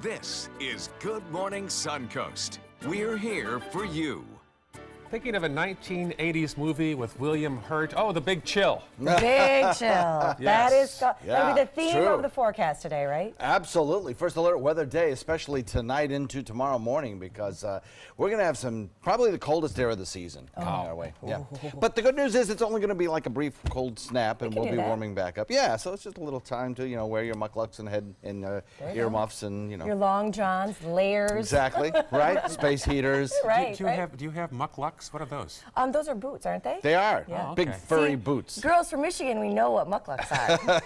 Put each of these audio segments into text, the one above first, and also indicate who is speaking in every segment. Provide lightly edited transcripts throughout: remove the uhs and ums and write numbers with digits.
Speaker 1: This is Good Morning Suncoast. We're here for you.
Speaker 2: Thinking of a 1980s movie with William Hurt. Oh, The Big Chill.
Speaker 3: The Big Chill.
Speaker 2: Yes.
Speaker 3: That'll be the theme
Speaker 4: true.
Speaker 3: of the forecast today, right?
Speaker 4: Absolutely. First alert weather day, especially tonight into tomorrow morning, because we're going to have probably the coldest air of the season coming our way. Yeah. But the good news is it's only going to be like a brief cold snap, and we'll be warming back up. Yeah, so it's just a little time to, wear your mucklucks and head and earmuffs and,
Speaker 3: Your long johns, layers.
Speaker 4: Exactly, right? Space heaters.
Speaker 3: Right,
Speaker 2: Do you have mucklucks? What are those?
Speaker 3: Those are boots, aren't they?
Speaker 4: They are.
Speaker 3: Yeah.
Speaker 4: Big furry boots.
Speaker 3: Girls from Michigan, we know what mucklucks are.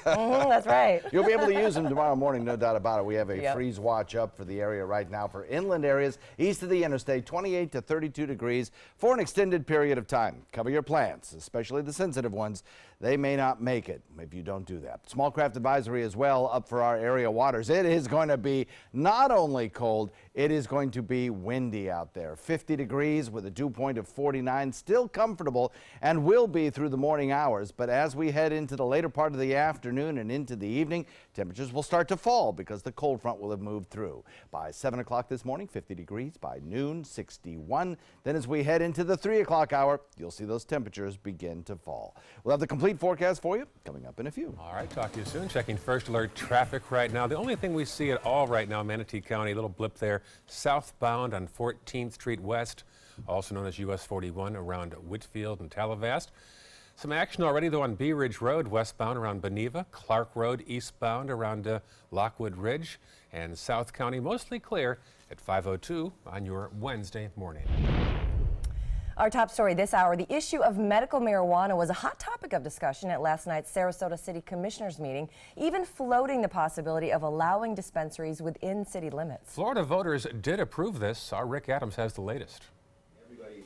Speaker 3: That's right.
Speaker 4: You'll be able to use them tomorrow morning, no doubt about it. We have a freeze watch up for the area right now for inland areas east of the interstate, 28 to 32 degrees for an extended period of time. Cover your plants, especially the sensitive ones. They may not make it if you don't do that. Small craft advisory as well up for our area waters. It is going to be not only cold, it is going to be windy out there. 50 degrees with a dew point of 49, still comfortable and will be through the morning hours. But as we head into the later part of the afternoon and into the evening, temperatures will start to fall because the cold front will have moved through. By 7 o'clock this morning, 50 degrees. By noon, 61. Then as we head into the 3 o'clock hour, you'll see those temperatures begin to fall. We'll have the complete forecast for you coming up in a few.
Speaker 2: All right, talk to you soon. Checking first alert traffic right now. The only thing we see at all right now, Manatee County, a little blip there, southbound on 14th Street West, also known as US 41 around Whitfield and Talavast. Some action already, though, on Bee Ridge Road, westbound around Beneva, Clark Road, eastbound around Lockwood Ridge, and South County mostly clear at 5:02 on your Wednesday morning.
Speaker 3: Our top story this hour, the issue of medical marijuana was a hot topic of discussion at last night's Sarasota City Commissioners meeting, even floating the possibility of allowing dispensaries within city limits.
Speaker 2: Florida voters did approve this. Our Rick Adams has the latest.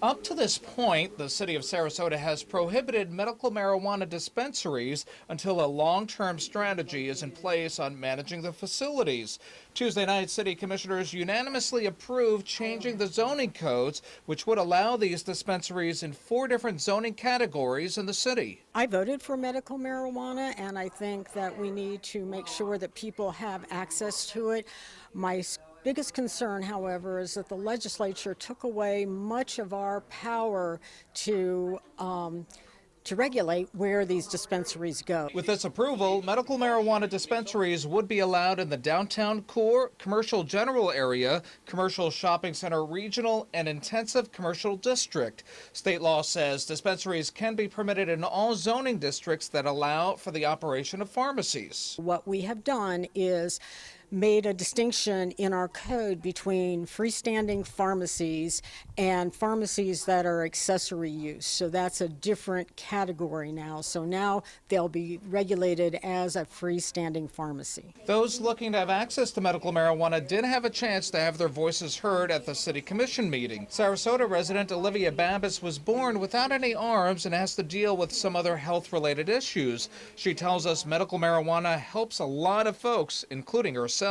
Speaker 5: Up to this point, the city of Sarasota has prohibited medical marijuana dispensaries until a long-term strategy is in place on managing the facilities. Tuesday night, city commissioners unanimously approved changing the zoning codes, which would allow these dispensaries in 4 different zoning categories in the city.
Speaker 6: I voted for medical marijuana, and I think that we need to make sure that people have access to it. My biggest concern, however, is that the legislature took away much of our power to regulate where these dispensaries go.
Speaker 5: With this approval, medical marijuana dispensaries would be allowed in the downtown core, commercial general area, commercial shopping center regional, and intensive commercial district. State law says dispensaries can be permitted in all zoning districts that allow for the operation of pharmacies.
Speaker 6: What we have done is made a distinction in our code between freestanding pharmacies and pharmacies that are accessory use. So that's a different category now. So now they'll be regulated as a freestanding pharmacy.
Speaker 5: Those looking to have access to medical marijuana did have a chance to have their voices heard at the City Commission meeting. Sarasota resident Olivia Babis was born without any arms and has to deal with some other health-related issues. She tells us medical marijuana helps a lot of folks, including herself.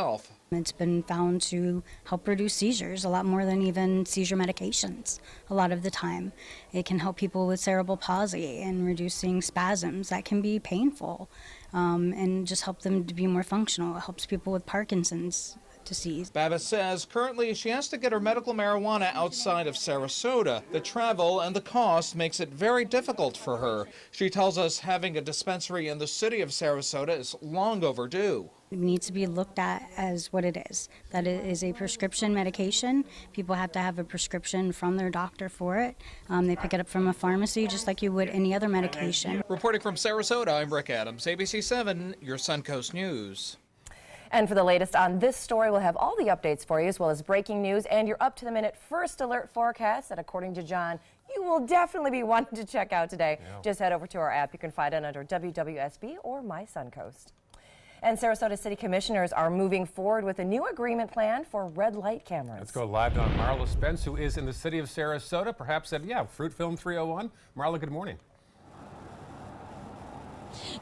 Speaker 7: It's been found to help reduce seizures a lot more than even seizure medications a lot of the time. It can help people with cerebral palsy and reducing spasms that can be painful and just help them to be more functional. It helps people with Parkinson's disease.
Speaker 5: Babis says currently she has to get her medical marijuana outside of Sarasota. The travel and the cost makes it very difficult for her. She tells us having a dispensary in the city of Sarasota is long overdue.
Speaker 7: It needs to be looked at as what it is, that it is a prescription medication. People have to have a prescription from their doctor for it. They pick it up from a pharmacy just like you would any other medication.
Speaker 5: Reporting from Sarasota, I'm Rick Adams, ABC 7, your Suncoast News.
Speaker 3: And for the latest on this story, we'll have all the updates for you, as well as breaking news and your up-to-the-minute first alert forecast that, according to John, you will definitely be wanting to check out today. Yeah. Just head over to our app. You can find it under WWSB or My Suncoast. And Sarasota City Commissioners are moving forward with a new agreement plan for red light cameras.
Speaker 2: Let's go live on Marla Spence, who is in the city of Sarasota, perhaps at, Fruit Film 301. Marla, good morning.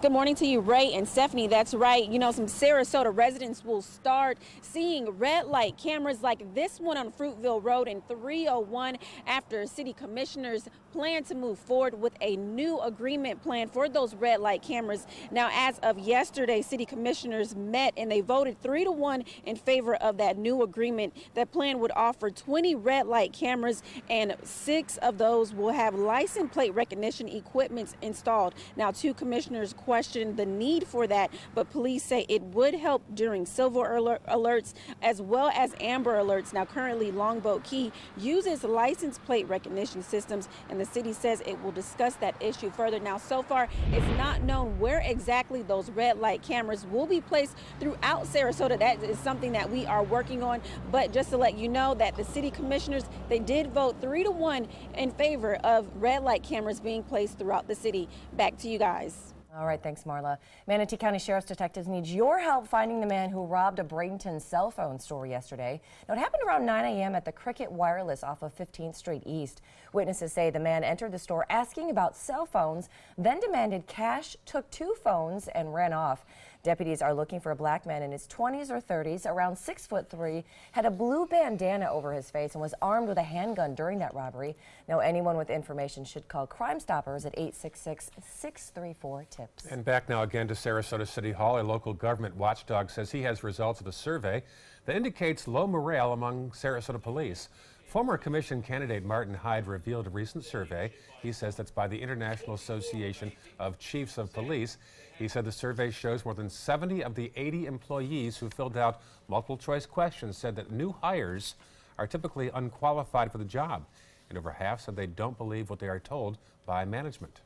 Speaker 8: Good morning to you, Ray and Stephanie. That's right. You know, some Sarasota residents will start seeing red light cameras like this one on Fruitville Road in 301 after city commissioners plan to move forward with a new agreement plan for those red light cameras. Now, as of yesterday, city commissioners met and they voted 3-1 in favor of that new agreement. That plan would offer 20 red light cameras, and 6 of those will have license plate recognition equipment installed. Now, 2 commissioners questioned the need for that, but police say it would help during silver alerts as well as amber alerts. Now, currently Longboat Key uses license plate recognition systems, and the city says it will discuss that issue further. Now, so far it's not known where exactly those red light cameras will be placed throughout Sarasota. That is something that we are working on, but just to let you know that the city commissioners, they did vote 3-1 in favor of red light cameras being placed throughout the city. Back to you guys.
Speaker 3: All right, thanks, Marla. Manatee County Sheriff's detectives need your help finding the man who robbed a Bradenton cell phone store yesterday. Now, it happened around 9 a.m. at the Cricket Wireless off of 15th Street East. Witnesses say the man entered the store asking about cell phones, then demanded cash, took 2 phones, and ran off. Deputies are looking for a black man in his 20s or 30s, around 6'3", had a blue bandana over his face, and was armed with a handgun during that robbery. Now, anyone with information should call Crime Stoppers at 866-634-TIPS.
Speaker 2: And back now again to Sarasota City Hall. A local government watchdog says he has results of a survey that indicates low morale among Sarasota police. Former commission candidate Martin Hyde revealed a recent survey. He says that's by the International Association of Chiefs of Police. He said the survey shows more than 70 of the 80 employees who filled out multiple choice questions said that new hires are typically unqualified for the job. And over half said they don't believe what they are told by management.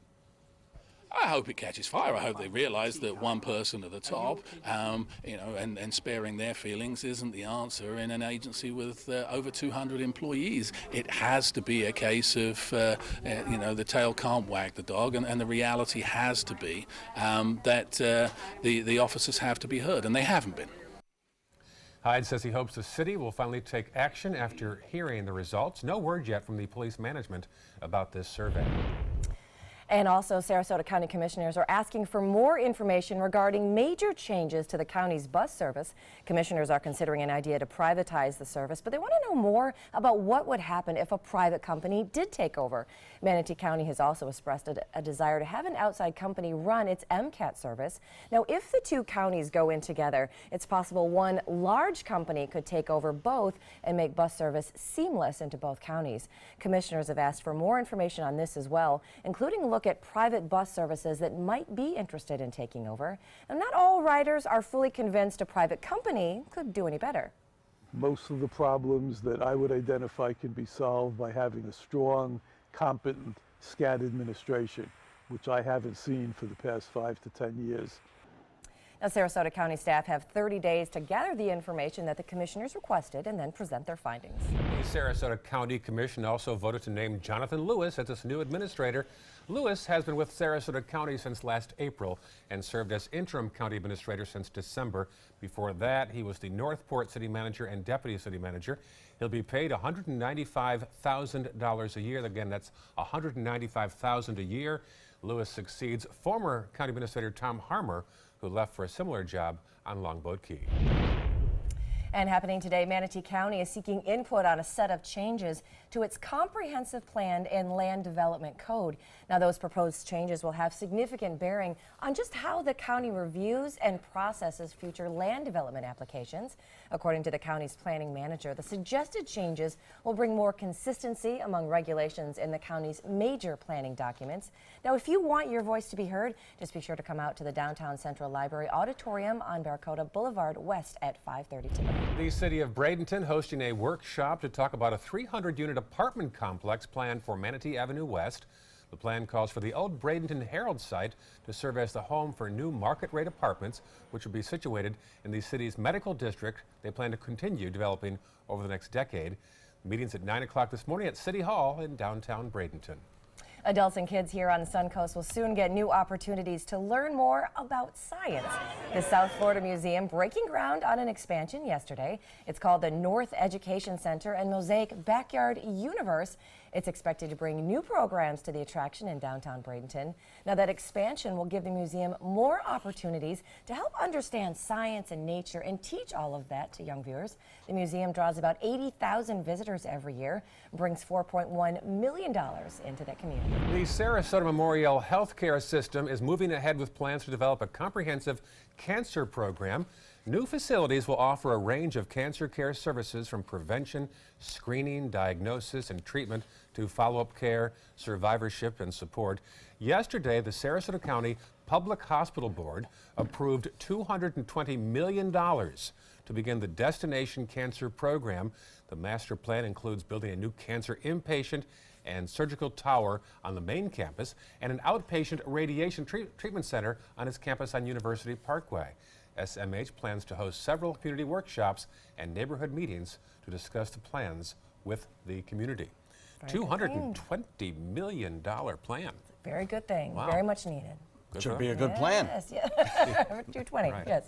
Speaker 9: I hope it catches fire. I hope they realize that one person at the top, you know, and sparing their feelings isn't the answer in an agency with over 200 employees. It has to be a case of, you know, the tail can't wag the dog, and the reality has to be that the officers have to be heard, and they haven't been.
Speaker 2: Hyde says he hopes the city will finally take action after hearing the results. No word yet from the police management about this survey.
Speaker 3: And also, Sarasota County Commissioners are asking for more information regarding major changes to the county's bus service. Commissioners are considering an idea to privatize the service, but they want to know more about what would happen if a private company did take over. Manatee County has also expressed a desire to have an outside company run its MCAT service. Now, if the 2 counties go in together, it's possible one large company could take over both and make bus service seamless into both counties. Commissioners have asked for more information on this as well, including a look at private bus services that might be interested in taking over. Now, not all riders are fully convinced a private company could do any better.
Speaker 10: Most of the problems that I would identify can be solved by having a strong, competent SCAT administration, which I haven't seen for the past 5 to 10 years.
Speaker 3: Now, Sarasota County staff have 30 days to gather the information that the commissioners requested and then present their findings.
Speaker 2: The Sarasota County Commission also voted to name Jonathan Lewis as its new administrator. Lewis has been with Sarasota County since last April and served as interim county administrator since December. Before that, he was the Northport city manager and deputy city manager. He'll be paid $195,000 a year. Again, that's $195,000 a year. Lewis succeeds former county administrator Tom Harmer, who left for a similar job on Longboat Key.
Speaker 3: And happening today, Manatee County is seeking input on a set of changes to its comprehensive plan and land development code. Now, those proposed changes will have significant bearing on just how the county reviews and processes future land development applications. According to the county's planning manager, the suggested changes will bring more consistency among regulations in the county's major planning documents. Now, if you want your voice to be heard, just be sure to come out to the Downtown Central Library Auditorium on Barracuda Boulevard West at 5:30 today.
Speaker 2: The city of Bradenton hosting a workshop to talk about a 300-unit apartment complex planned for Manatee Avenue West. The plan calls for the old Bradenton Herald site to serve as the home for new market-rate apartments, which will be situated in the city's medical district. They plan to continue developing over the next decade. The meeting's at 9 o'clock this morning at City Hall in downtown Bradenton.
Speaker 3: Adults and kids here on the Suncoast will soon get new opportunities to learn more about science. The South Florida Museum breaking ground on an expansion yesterday. It's called the North Education Center and Mosaic Backyard Universe. It's expected to bring new programs to the attraction in downtown Bradenton. Now, that expansion will give the museum more opportunities to help understand science and nature and teach all of that to young viewers. The museum draws about 80,000 visitors every year, brings $4.1 million into that community.
Speaker 2: The Sarasota Memorial Healthcare System is moving ahead with plans to develop a comprehensive cancer program. New facilities will offer a range of cancer care services from prevention, screening, diagnosis, and treatment to follow-up care, survivorship, and support. Yesterday, the Sarasota County Public Hospital Board approved $220 million to begin the Destination Cancer Program. The master plan includes building a new cancer inpatient and surgical tower on the main campus and an outpatient radiation treatment center on its campus on University Parkway. SMH plans to host several community workshops and neighborhood meetings to discuss the plans with the community. $220 million plan.
Speaker 3: Very good thing.
Speaker 2: Wow.
Speaker 3: Very much needed.
Speaker 4: Should be a good plan.
Speaker 3: Yes, yeah. 220,
Speaker 2: Right.
Speaker 3: yes.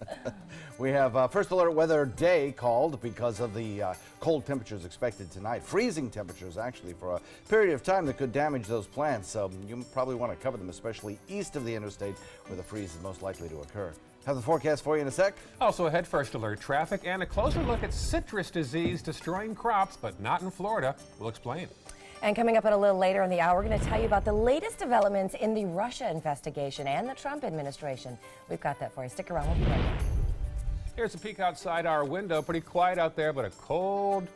Speaker 4: We have first alert weather day called because of the cold temperatures expected tonight. Freezing temperatures, actually, for a period of time that could damage those plants. So you probably want to cover them, especially east of the interstate where the freeze is most likely to occur. Have the forecast for you in a sec.
Speaker 2: Also ahead, first alert traffic and a closer look at citrus disease destroying crops, but not in Florida. We'll explain.
Speaker 3: And coming up a little later in the hour, we're going to tell you about the latest developments in the Russia investigation and the Trump administration. We've got that for you. Stick around. We'll be right back.
Speaker 2: Here's a peek outside our window. Pretty quiet out there, but a cold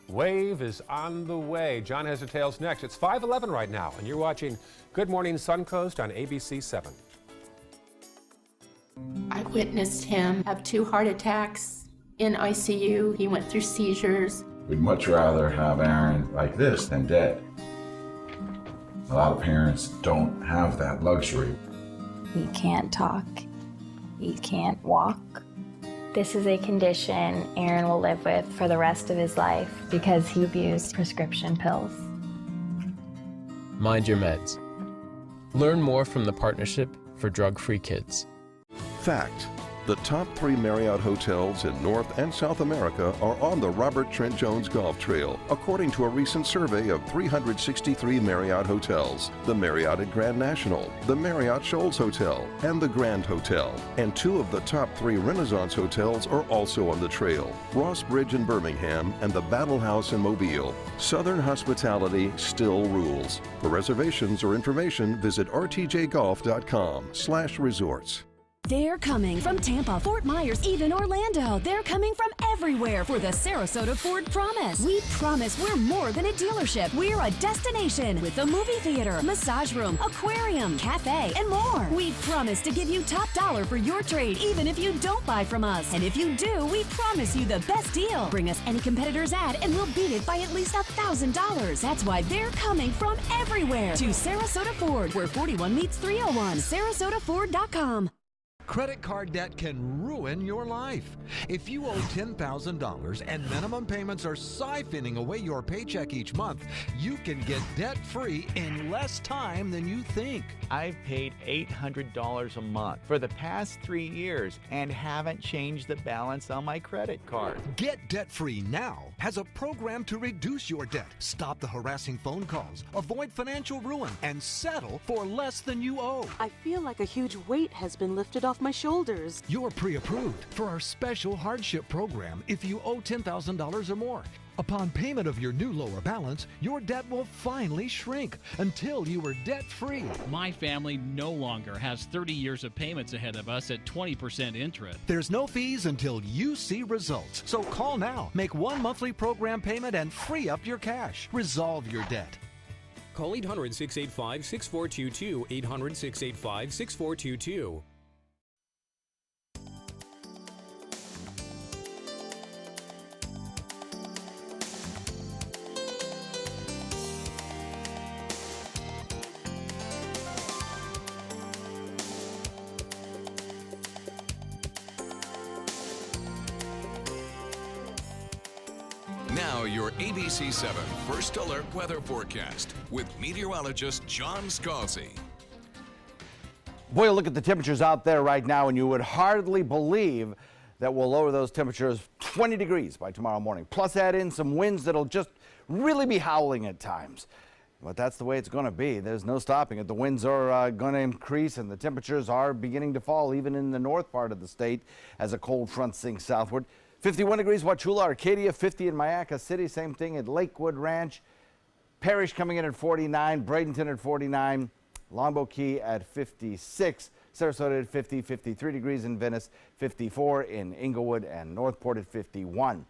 Speaker 2: wave is on the way. John has details next. It's 5:11 right now, and you're watching Good Morning Suncoast on ABC 7.
Speaker 11: I witnessed him have 2 heart attacks in ICU. He went through seizures.
Speaker 12: We'd much rather have Aaron like this than dead. A lot of parents don't have that luxury.
Speaker 13: He can't talk. He can't walk. This is a condition Aaron will live with for the rest of his life because he abused prescription pills.
Speaker 14: Mind your meds. Learn more from the Partnership for Drug-Free Kids.
Speaker 15: Fact: the top 3 Marriott hotels in North and South America are on the Robert Trent Jones Golf Trail, according to a recent survey of 363 Marriott hotels. The Marriott at Grand National, the Marriott Shoals Hotel, and the Grand Hotel. And 2 of the top 3 Renaissance hotels are also on the trail: Ross Bridge in Birmingham and the Battle House in Mobile. Southern hospitality still rules. For reservations or information, visit rtjgolf.com/resorts.
Speaker 16: They're coming from Tampa, Fort Myers, even Orlando. They're coming from everywhere for the Sarasota Ford Promise. We promise we're more than a dealership. We're a destination with a movie theater, massage room, aquarium, cafe, and more. We promise to give you top dollar for your trade, even if you don't buy from us. And if you do, we promise you the best deal. Bring us any competitor's ad and we'll beat it by at least $1,000. That's why they're coming from everywhere to Sarasota Ford, where 41 meets 301. SarasotaFord.com.
Speaker 17: Credit card debt can ruin your life. If you owe $10,000 and minimum payments are siphoning away your paycheck each month, you can get debt-free in less time than you think.
Speaker 18: I've paid $800 a month for the past 3 years and haven't changed the balance on my credit card.
Speaker 17: Get Debt-Free Now has a program to reduce your debt, stop the harassing phone calls, avoid financial ruin, and settle for less than you owe.
Speaker 19: I feel like a huge weight has been lifted off my shoulders.
Speaker 17: You're pre-approved for our special hardship program if you owe $10,000 or more. Upon payment of your new lower balance, your debt will finally shrink until you are debt-free.
Speaker 20: My family no longer has 30 years of payments ahead of us at 20% interest.
Speaker 17: There's no fees until you see results. So call now, make 1 monthly program payment, and free up your cash. Resolve your debt.
Speaker 21: Call 800-685-6422, 800-685-6422.
Speaker 1: Now your ABC 7 First Alert weather forecast with meteorologist John Scalzi.
Speaker 4: Boy, look at the temperatures out there right now, and you would hardly believe that we'll lower those temperatures 20 degrees by tomorrow morning. Plus add in some winds that'll just really be howling at times. But that's the way it's going to be. There's no stopping it. The winds are going to increase, and the temperatures are beginning to fall even in the north part of the state as a cold front sinks southward. 51 degrees Wauchula, Arcadia, 50 in Mayaca City. Same thing at Lakewood Ranch. Parrish coming in at 49, Bradenton at 49, Longboat Key at 56, Sarasota at 50, 53 degrees in Venice, 54 in Inglewood, and Northport at 51.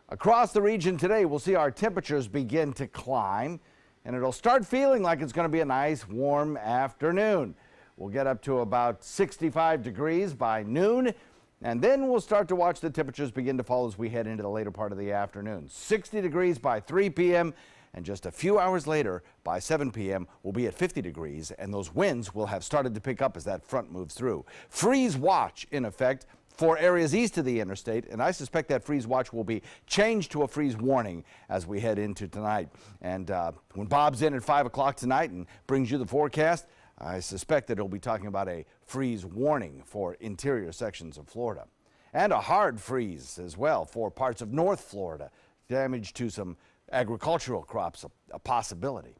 Speaker 4: Across the region today, we'll see our temperatures begin to climb, and it'll start feeling like it's going to be a nice warm afternoon. We'll get up to about 65 degrees by noon, and then we'll start to watch the temperatures begin to fall as we head into the later part of the afternoon. 60 degrees by 3 p.m., and just a few hours later, by 7 p.m., we'll be at 50 degrees, and those winds will have started to pick up as that front moves through. Freeze watch in effect for areas east of the interstate, and I suspect that freeze watch will be changed to a freeze warning as we head into tonight. And when Bob's in at 5 o'clock tonight and brings you the forecast, I suspect that he'll be talking about a freeze warning for interior sections of Florida. And a hard freeze as well for parts of North Florida. Damage to some agricultural crops, a possibility.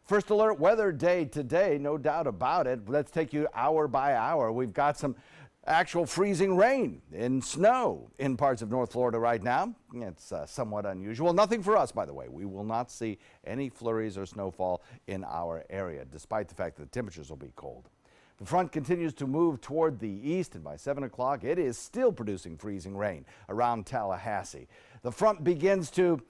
Speaker 4: First alert weather day today, no doubt about it. Let's take you hour by hour. We've got some actual freezing rain and snow in parts of North Florida right now. It's somewhat unusual. Nothing for us, by the way. We will not see any flurries or snowfall in our area, despite the fact that the temperatures will be cold. The front continues to move toward the east, and by 7 o'clock, it is still producing freezing rain around Tallahassee. The front begins to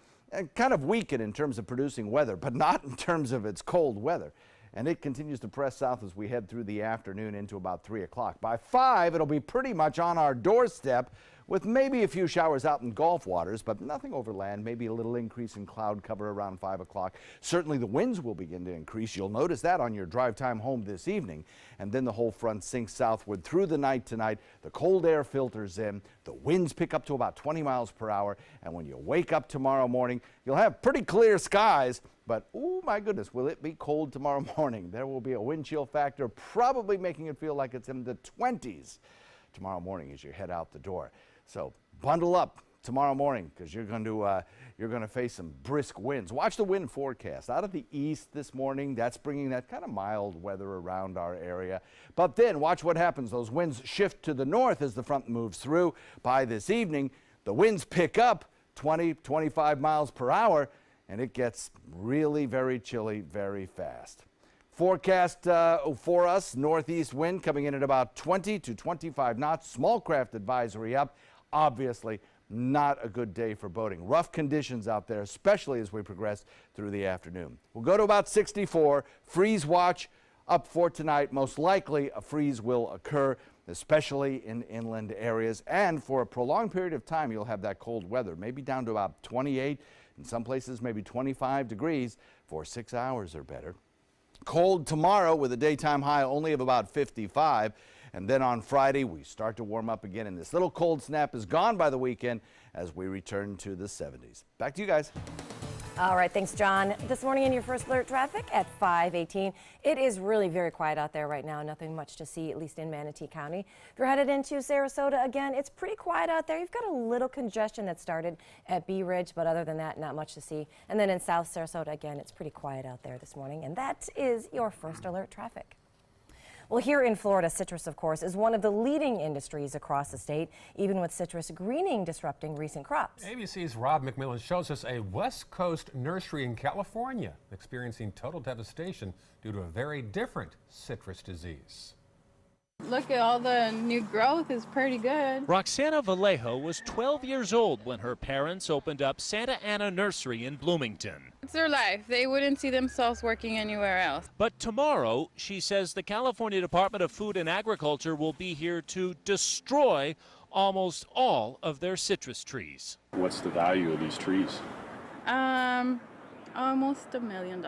Speaker 4: kind of weaken in terms of producing weather, but not in terms of its cold weather. And it continues to press south as we head through the afternoon into about 3 o'clock. By 5, it'll be pretty much on our doorstep with maybe a few showers out in Gulf waters, but nothing over land, maybe a little increase in cloud cover around 5 o'clock. Certainly the winds will begin to increase. You'll notice that on your drive time home this evening. And then the whole front sinks southward through the night tonight. The cold air filters in. The winds pick up to about 20 miles per hour. And when you wake up tomorrow morning, you'll have pretty clear skies. But, oh my goodness, will it be cold tomorrow morning? There will be a wind chill factor, probably making it feel like it's in the 20s tomorrow morning as you head out the door. So bundle up tomorrow morning because you're going to face some brisk winds. Watch the wind forecast. Out of the east this morning, that's bringing that kind of mild weather around our area. But then watch what happens. Those winds shift to the north as the front moves through. By this evening, the winds pick up 20, 25 miles per hour, and it gets really very chilly very fast. Forecast for us, northeast wind coming in at about 20 to 25 knots. Small craft advisory up. Obviously, not a good day for boating. Rough conditions out there, especially as we progress through the afternoon. We'll go to about 64. Freeze watch up for tonight. Most likely a freeze will occur, especially in inland areas. And for a prolonged period of time, you'll have that cold weather, maybe down to about 28, in some places maybe 25 degrees for 6 hours or better. Cold tomorrow with a daytime high only of about 55. And then on Friday, we start to warm up again, and this little cold snap is gone by the weekend as we return to the 70s. Back to you guys.
Speaker 3: All right, thanks, John. This morning in your first alert traffic at 5:18, it is really very quiet out there right now. Nothing much to see, at least in Manatee County. If you're headed into Sarasota, again, it's pretty quiet out there. You've got a little congestion that started at Bee Ridge, but other than that, not much to see. And then in South Sarasota, again, it's pretty quiet out there this morning. And that is your first alert traffic. Well, here in Florida, citrus, of course, is one of the leading industries across the state, even with citrus greening disrupting recent crops.
Speaker 2: ABC's Rob McMillan shows us a West Coast nursery in California experiencing total devastation due to a very different citrus disease.
Speaker 21: Look at all the new growth is pretty good.
Speaker 22: Roxana Vallejo was 12 years old when her parents opened up Santa Ana Nursery in Bloomington.
Speaker 21: It's their life. They wouldn't see themselves working anywhere else.
Speaker 22: But tomorrow, she says the California Department of Food and Agriculture will be here to destroy almost all of their citrus trees.
Speaker 23: What's the value of these trees?
Speaker 21: Almost $1 million.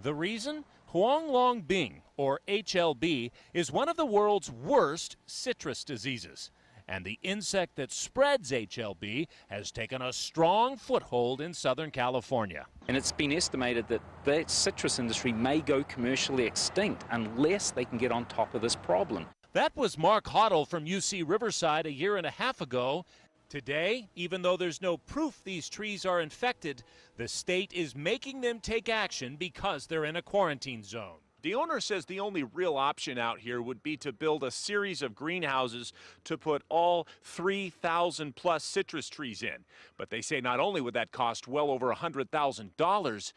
Speaker 22: The reason? Huang Long Bing, or HLB, is one of the world's worst citrus diseases. and the insect that spreads HLB has taken a strong foothold in Southern California.
Speaker 5: And it's been estimated that the citrus industry may go commercially extinct unless they can get on top of this problem.
Speaker 22: That was Mark Hoddle from UC Riverside a year and a half ago. Today, even though there's no proof these trees are infected, the state is making them take action because they're in a quarantine zone.
Speaker 6: The owner says the only real option out here would be to build a series of greenhouses to put all 3,000 plus citrus trees in. But they say not only would that cost well over $100,000,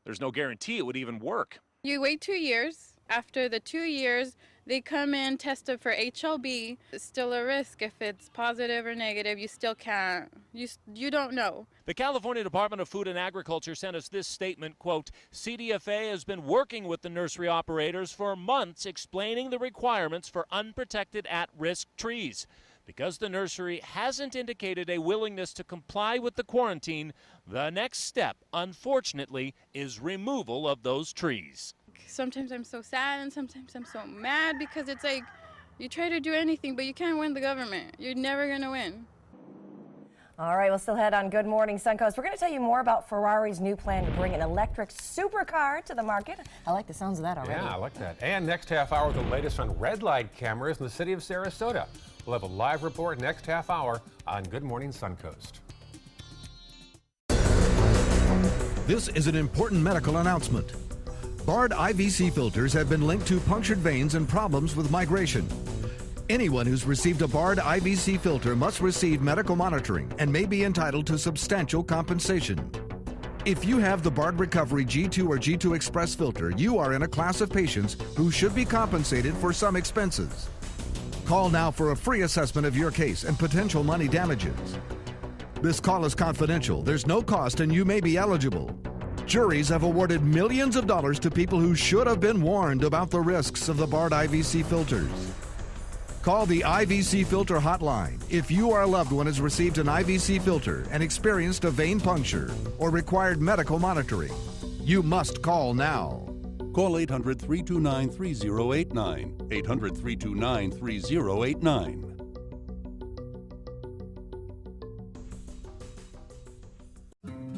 Speaker 6: there's no guarantee it would even work.
Speaker 21: You wait 2 years. After the 2 years, they come in, tested for HLB. It's still a risk. If it's positive or negative, you still can't. You don't know.
Speaker 22: The California Department of Food and Agriculture sent us this statement, quote, CDFA has been working with the nursery operators for months explaining the requirements for unprotected at-risk trees. Because the nursery hasn't indicated a willingness to comply with the quarantine, the next step, unfortunately, is removal of those trees.
Speaker 21: Sometimes I'm so sad and sometimes I'm so mad because it's like you try to do anything, but you can't win the government. You're never going to win.
Speaker 3: All right, we'll still head on Good Morning Suncoast. We're going to tell you more about Ferrari's new plan to bring an electric supercar to the market. I like the sounds of that already.
Speaker 2: Yeah, I like that. And next half hour, the latest on red light cameras in the city of Sarasota. We'll have a live report next half hour on Good Morning Suncoast.
Speaker 17: This is an important medical announcement. Bard IVC filters have been linked to punctured veins and problems with migration. Anyone who's received a Bard IVC filter must receive medical monitoring and may be entitled to substantial compensation. If you have the Bard Recovery G2 or G2 Express filter, you are in a class of patients who should be compensated for some expenses. Call now for a free assessment of your case and potential money damages. This call is confidential. There's no cost and you may be eligible. Juries have awarded millions of dollars to people who should have been warned about the risks of the Bard IVC filters. Call the IVC Filter Hotline if you or a loved one has received an IVC filter and experienced a vein puncture or required medical monitoring. You must call now.
Speaker 7: Call 800-329-3089. 800-329-3089.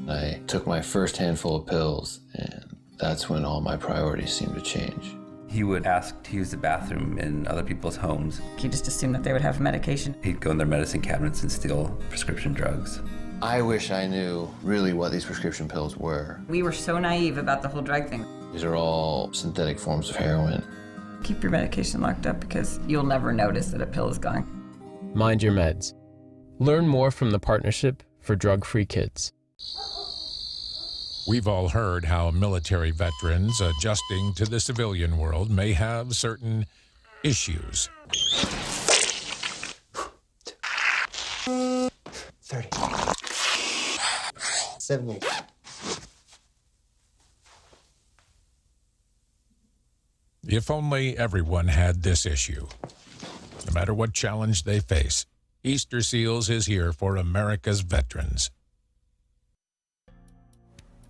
Speaker 24: I took my first handful of pills, and that's when all my priorities seemed to change.
Speaker 25: He would ask to use the bathroom in other people's homes.
Speaker 26: He just assumed that they would have medication.
Speaker 25: He'd go in their medicine cabinets and steal prescription drugs.
Speaker 24: I wish I knew really what these prescription pills were.
Speaker 26: We were so naive about the whole drug thing.
Speaker 24: These are all synthetic forms of heroin.
Speaker 26: Keep your medication locked up because you'll never notice that a pill is gone.
Speaker 14: Mind your meds. Learn more from the Partnership for Drug-Free Kids.
Speaker 27: We've all heard how military veterans adjusting to the civilian world may have certain issues.
Speaker 28: 30. 70.
Speaker 27: If only everyone had this issue. No matter what challenge they face, Easter Seals is here for America's veterans.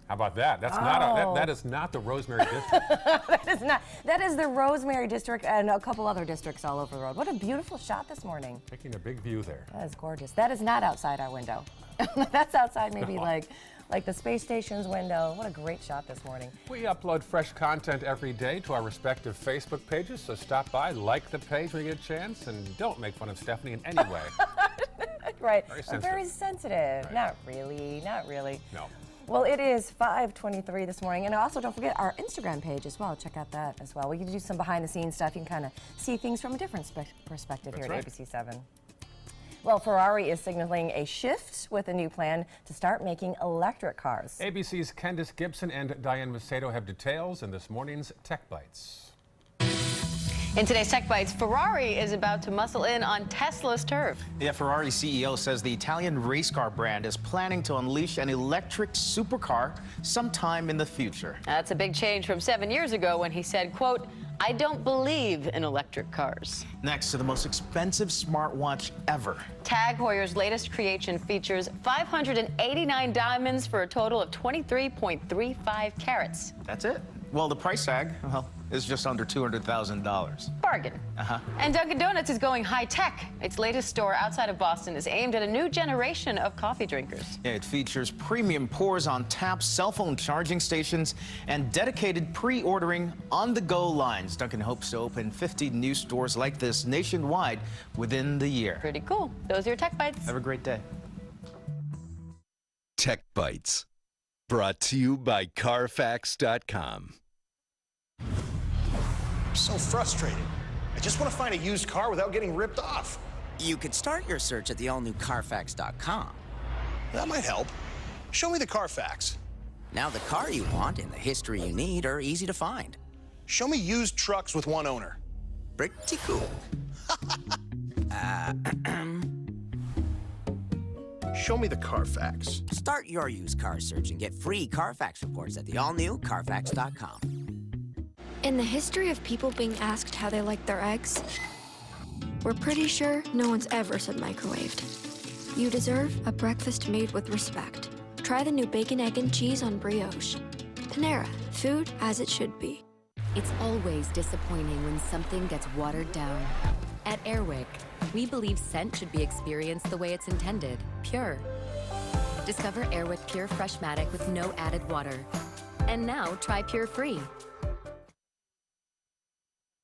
Speaker 2: How about that? That's not that is not the Rosemary District.
Speaker 3: That is not. That is the Rosemary District and a couple other districts all over the road. What a beautiful shot this morning.
Speaker 2: Taking a big view there.
Speaker 3: That is gorgeous. That is not outside our window. That's outside maybe like the space station's window. What a great shot this morning.
Speaker 2: We upload fresh content every day to our respective Facebook pages, so stop by, like the page when you get a chance, and don't make fun of Stephanie in any way.
Speaker 3: Right.
Speaker 2: Very sensitive.
Speaker 3: Very sensitive. Right. Not really. Not really.
Speaker 2: No.
Speaker 3: Well, it is 5:23 this morning, and also don't forget our Instagram page as well. Check out that as well. We can do some behind-the-scenes stuff. You can kind of see things from a different perspective here at ABC7. Well, Ferrari is signaling a shift with a new plan to start making electric cars.
Speaker 2: ABC's Candace Gibson and Diane Macedo have details in this morning's Tech Bites.
Speaker 29: In today's Tech Bites, Ferrari is about to muscle in on Tesla's turf.
Speaker 30: Yeah, Ferrari CEO says the Italian race car brand is planning to unleash an electric supercar sometime in the future.
Speaker 29: That's a big change from 7 years ago when he said, quote, "I don't believe in electric cars."
Speaker 30: Next to the most expensive smartwatch ever.
Speaker 29: Tag Heuer's latest creation features 589 diamonds for a total of 23.35 carats.
Speaker 30: That's it. Well, the price tag, well, is just under $200,000.
Speaker 29: Bargain. And Dunkin' Donuts is going high-tech. Its latest store outside of Boston is aimed at a new generation of coffee drinkers.
Speaker 30: Yeah, it features premium pours on tap, cell phone charging stations, and dedicated pre-ordering on-the-go lines. Dunkin' hopes to open 50 new stores like this nationwide within the year.
Speaker 29: Pretty cool. Those are your Tech Bites.
Speaker 30: Have a great day.
Speaker 7: Tech Bites, brought to you by Carfax.com.
Speaker 8: I'm so frustrated. I just want to find a used car without getting ripped off.
Speaker 9: You could start your search at the all-new Carfax.com.
Speaker 8: That might help. Show me the Carfax.
Speaker 9: Now the car you want and the history you need are easy to find.
Speaker 8: Show me used trucks with one owner.
Speaker 9: Pretty cool.
Speaker 8: Show me the Carfax.
Speaker 9: Start your used car search and get free Carfax reports at the all-new Carfax.com.
Speaker 10: In the history of people being asked how they like their eggs, we're pretty sure no one's ever said microwaved. You deserve a breakfast made with respect. Try the new bacon, egg, and cheese on brioche. Panera, food as it should be.
Speaker 11: It's always disappointing when something gets watered down. At Airwick, we believe scent should be experienced the way it's intended, pure. Discover Airwick Pure Freshmatic with no added water. And now try Pure Free.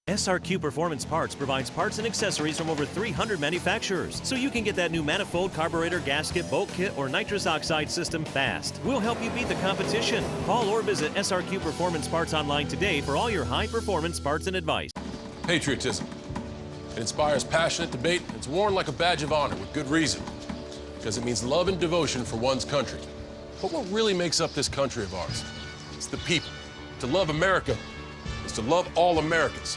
Speaker 12: SRQ Performance Parts provides parts and accessories from over 300 manufacturers, so you can get that new manifold, carburetor, gasket, bolt kit, or nitrous oxide system fast. We'll help you beat the competition. Call or visit SRQ Performance Parts online today for all your high-performance parts and advice.
Speaker 13: Patriotism. It inspires passionate debate. It's worn like a badge of honor with good reason, because it means love and devotion for one's country. But what really makes up this country of ours? It's the people. To love America is to love all Americans.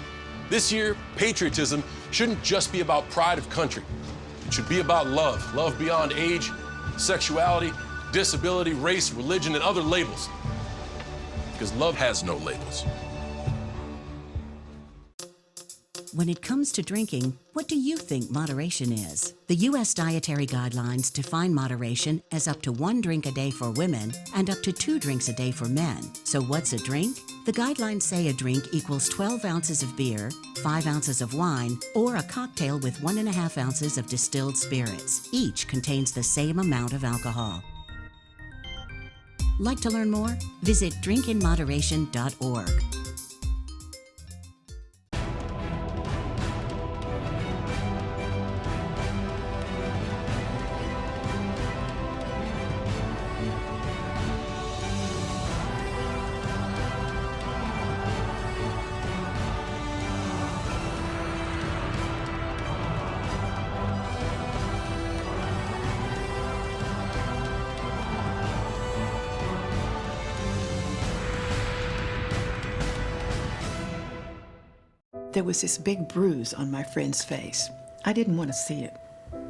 Speaker 13: This year, patriotism shouldn't just be about pride of country. It should be about love. Love beyond age, sexuality, disability, race, religion, and other labels. Because love has no labels.
Speaker 15: When it comes to drinking, what do you think moderation is? The U.S. Dietary Guidelines define moderation as up to 1 drink a day for women and up to 2 drinks a day for men. So what's a drink? The guidelines say a drink equals 12 ounces of beer, 5 ounces of wine, or a cocktail with 1.5 ounces of distilled spirits. Each contains the same amount of alcohol. Like to learn more? Visit drinkinmoderation.org.
Speaker 16: There was this big bruise on my friend's face. I didn't want to see it.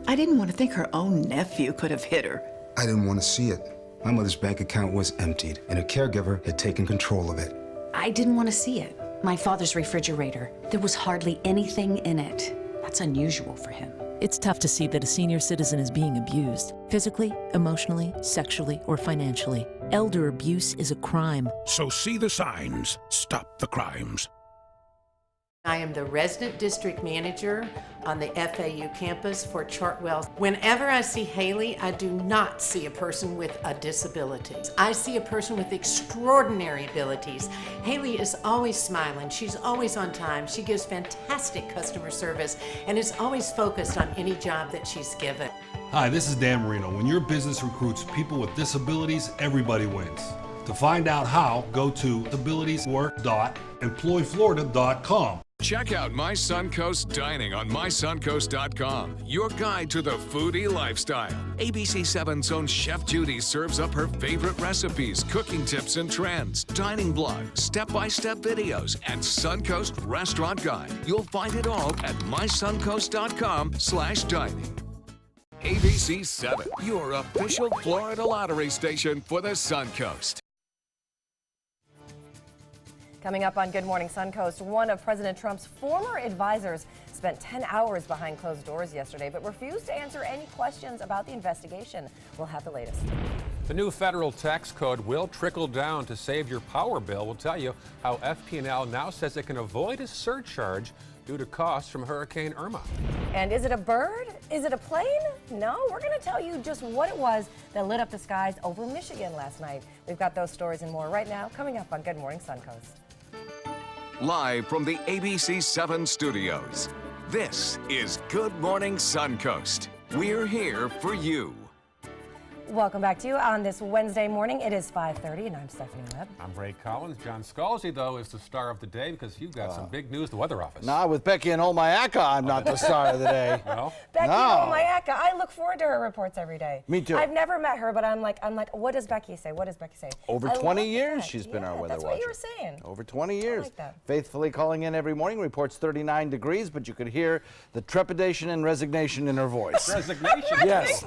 Speaker 16: I didn't want to think her own nephew could have hit her.
Speaker 28: I didn't want to see it. My mother's bank account was emptied, and a caregiver had taken control of it.
Speaker 31: I didn't want to see it. My father's refrigerator. There was hardly anything in it. That's unusual for him.
Speaker 32: It's tough to see that a senior citizen is being abused, physically, emotionally, sexually, or financially. Elder abuse is a crime.
Speaker 33: So see the signs. Stop the crimes.
Speaker 34: I am the resident district manager on the FAU campus for Chartwell. Whenever I see Haley, I do not see a person with a disability. I see a person with extraordinary abilities. Haley is always smiling. She's always on time. She gives fantastic customer service and is always focused on any job that she's given.
Speaker 35: Hi, this is Dan Marino. When your business recruits people with disabilities, everybody wins. To find out how, go to abilitieswork.employflorida.com.
Speaker 1: Check out My Suncoast Dining on mysuncoast.com, your guide to the foodie lifestyle. ABC7's own Chef Judy serves up her favorite recipes, cooking tips and trends, dining blogs, step-by-step videos, and Suncoast Restaurant Guide. You'll find it all at mysuncoast.com/dining. ABC7, your official Florida lottery station for the Suncoast.
Speaker 3: Coming up on Good Morning Suncoast, one of President Trump's former advisors spent 10 hours behind closed doors yesterday, but refused to answer any questions about the investigation. We'll have the latest.
Speaker 2: The new federal tax code will trickle down to save your power bill. We'll tell you how FP&L now says it can avoid a surcharge due to costs from Hurricane Irma.
Speaker 3: And is it a bird? Is it a plane? No, we're going to tell you just what it was that lit up the skies over Michigan last night. We've got those stories and more right now coming up on Good Morning Suncoast.
Speaker 1: Live from the ABC 7 studios, this is Good Morning Suncoast. We're here for you.
Speaker 3: Welcome back to you on this Wednesday morning. It is 5:30 and I'm Stephanie Webb.
Speaker 2: I'm Ray Collins. John Scalzi, though, is the star of the day because you've got some big news, the weather office.
Speaker 4: Nah, with Becky and Olmayaka, I'm not the star of the day.
Speaker 2: No?
Speaker 3: Becky
Speaker 4: No.
Speaker 3: Olmayaka, I look forward to her reports every day.
Speaker 4: Me too.
Speaker 3: I've never met her, but I'm like, what does Becky say? What does Becky say?
Speaker 4: Over
Speaker 3: I
Speaker 4: 20
Speaker 3: love
Speaker 4: years
Speaker 3: that.
Speaker 4: she's been
Speaker 3: Yeah,
Speaker 4: our weather
Speaker 3: that's
Speaker 4: watcher.
Speaker 3: what you were saying.
Speaker 4: Over 20 years.
Speaker 3: like that.
Speaker 4: Faithfully calling in every morning, reports 39 degrees, but you could hear the trepidation and resignation in her voice.
Speaker 2: Resignation?
Speaker 4: Yes.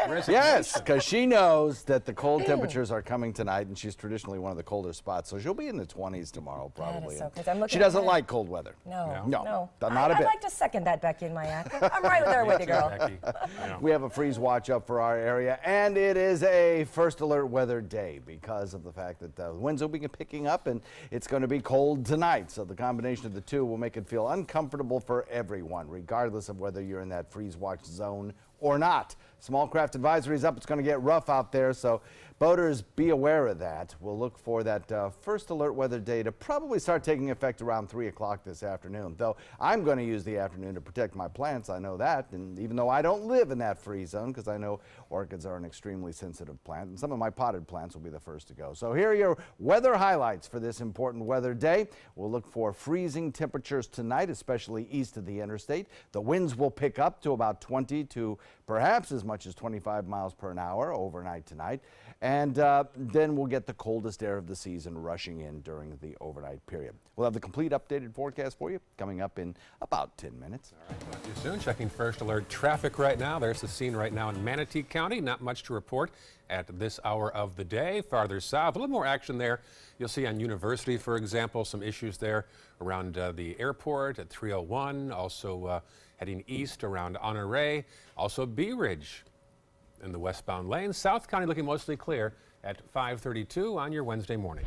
Speaker 3: Resignation.
Speaker 4: Yes, because she knows that the cold temperatures are coming tonight, and she's traditionally one of the colder spots, so she'll be in the 20s tomorrow, probably.
Speaker 3: That is so crazy. I'm looking
Speaker 4: She
Speaker 3: at
Speaker 4: doesn't
Speaker 3: her.
Speaker 4: like cold weather.
Speaker 3: No.
Speaker 4: Not a
Speaker 3: I'd
Speaker 4: bit.
Speaker 3: like to second that, Becky and Mayaka. I'm right there with you, girl.
Speaker 4: We have a freeze watch up for our area, and it is a first alert weather day because of the fact that the winds will be picking up and it's going to be cold tonight. So the combination of the two will make it feel uncomfortable for everyone, regardless of whether you're in that freeze watch zone or not. Small craft advisory is up. It's going to get rough out there, so boaters, be aware of that. We'll look for that first alert weather day to probably start taking effect around 3 o'clock this afternoon. Though I'm going to use the afternoon to protect my plants, I know that. And even though I don't live in that freeze zone, because I know orchids are an extremely sensitive plant, and some of my potted plants will be the first to go. So here are your weather highlights for this important weather day. We'll look for freezing temperatures tonight, especially east of the interstate. The winds will pick up to about 20 to perhaps as much as 25 miles per hour overnight tonight. And then we'll get the coldest air of the season rushing in during the overnight period. We'll have the complete updated forecast for you coming up in about 10 minutes.
Speaker 2: All right, talk to you soon. Checking first alert traffic right now. There's the scene right now in Manatee County. Not much to report at this hour of the day. Farther south, a little more action there. You'll see on University, for example, some issues there around the airport at 301. Also heading east around Honore. Also Bee Ridge in the westbound lane. South County looking mostly clear at 5:32 on your Wednesday morning.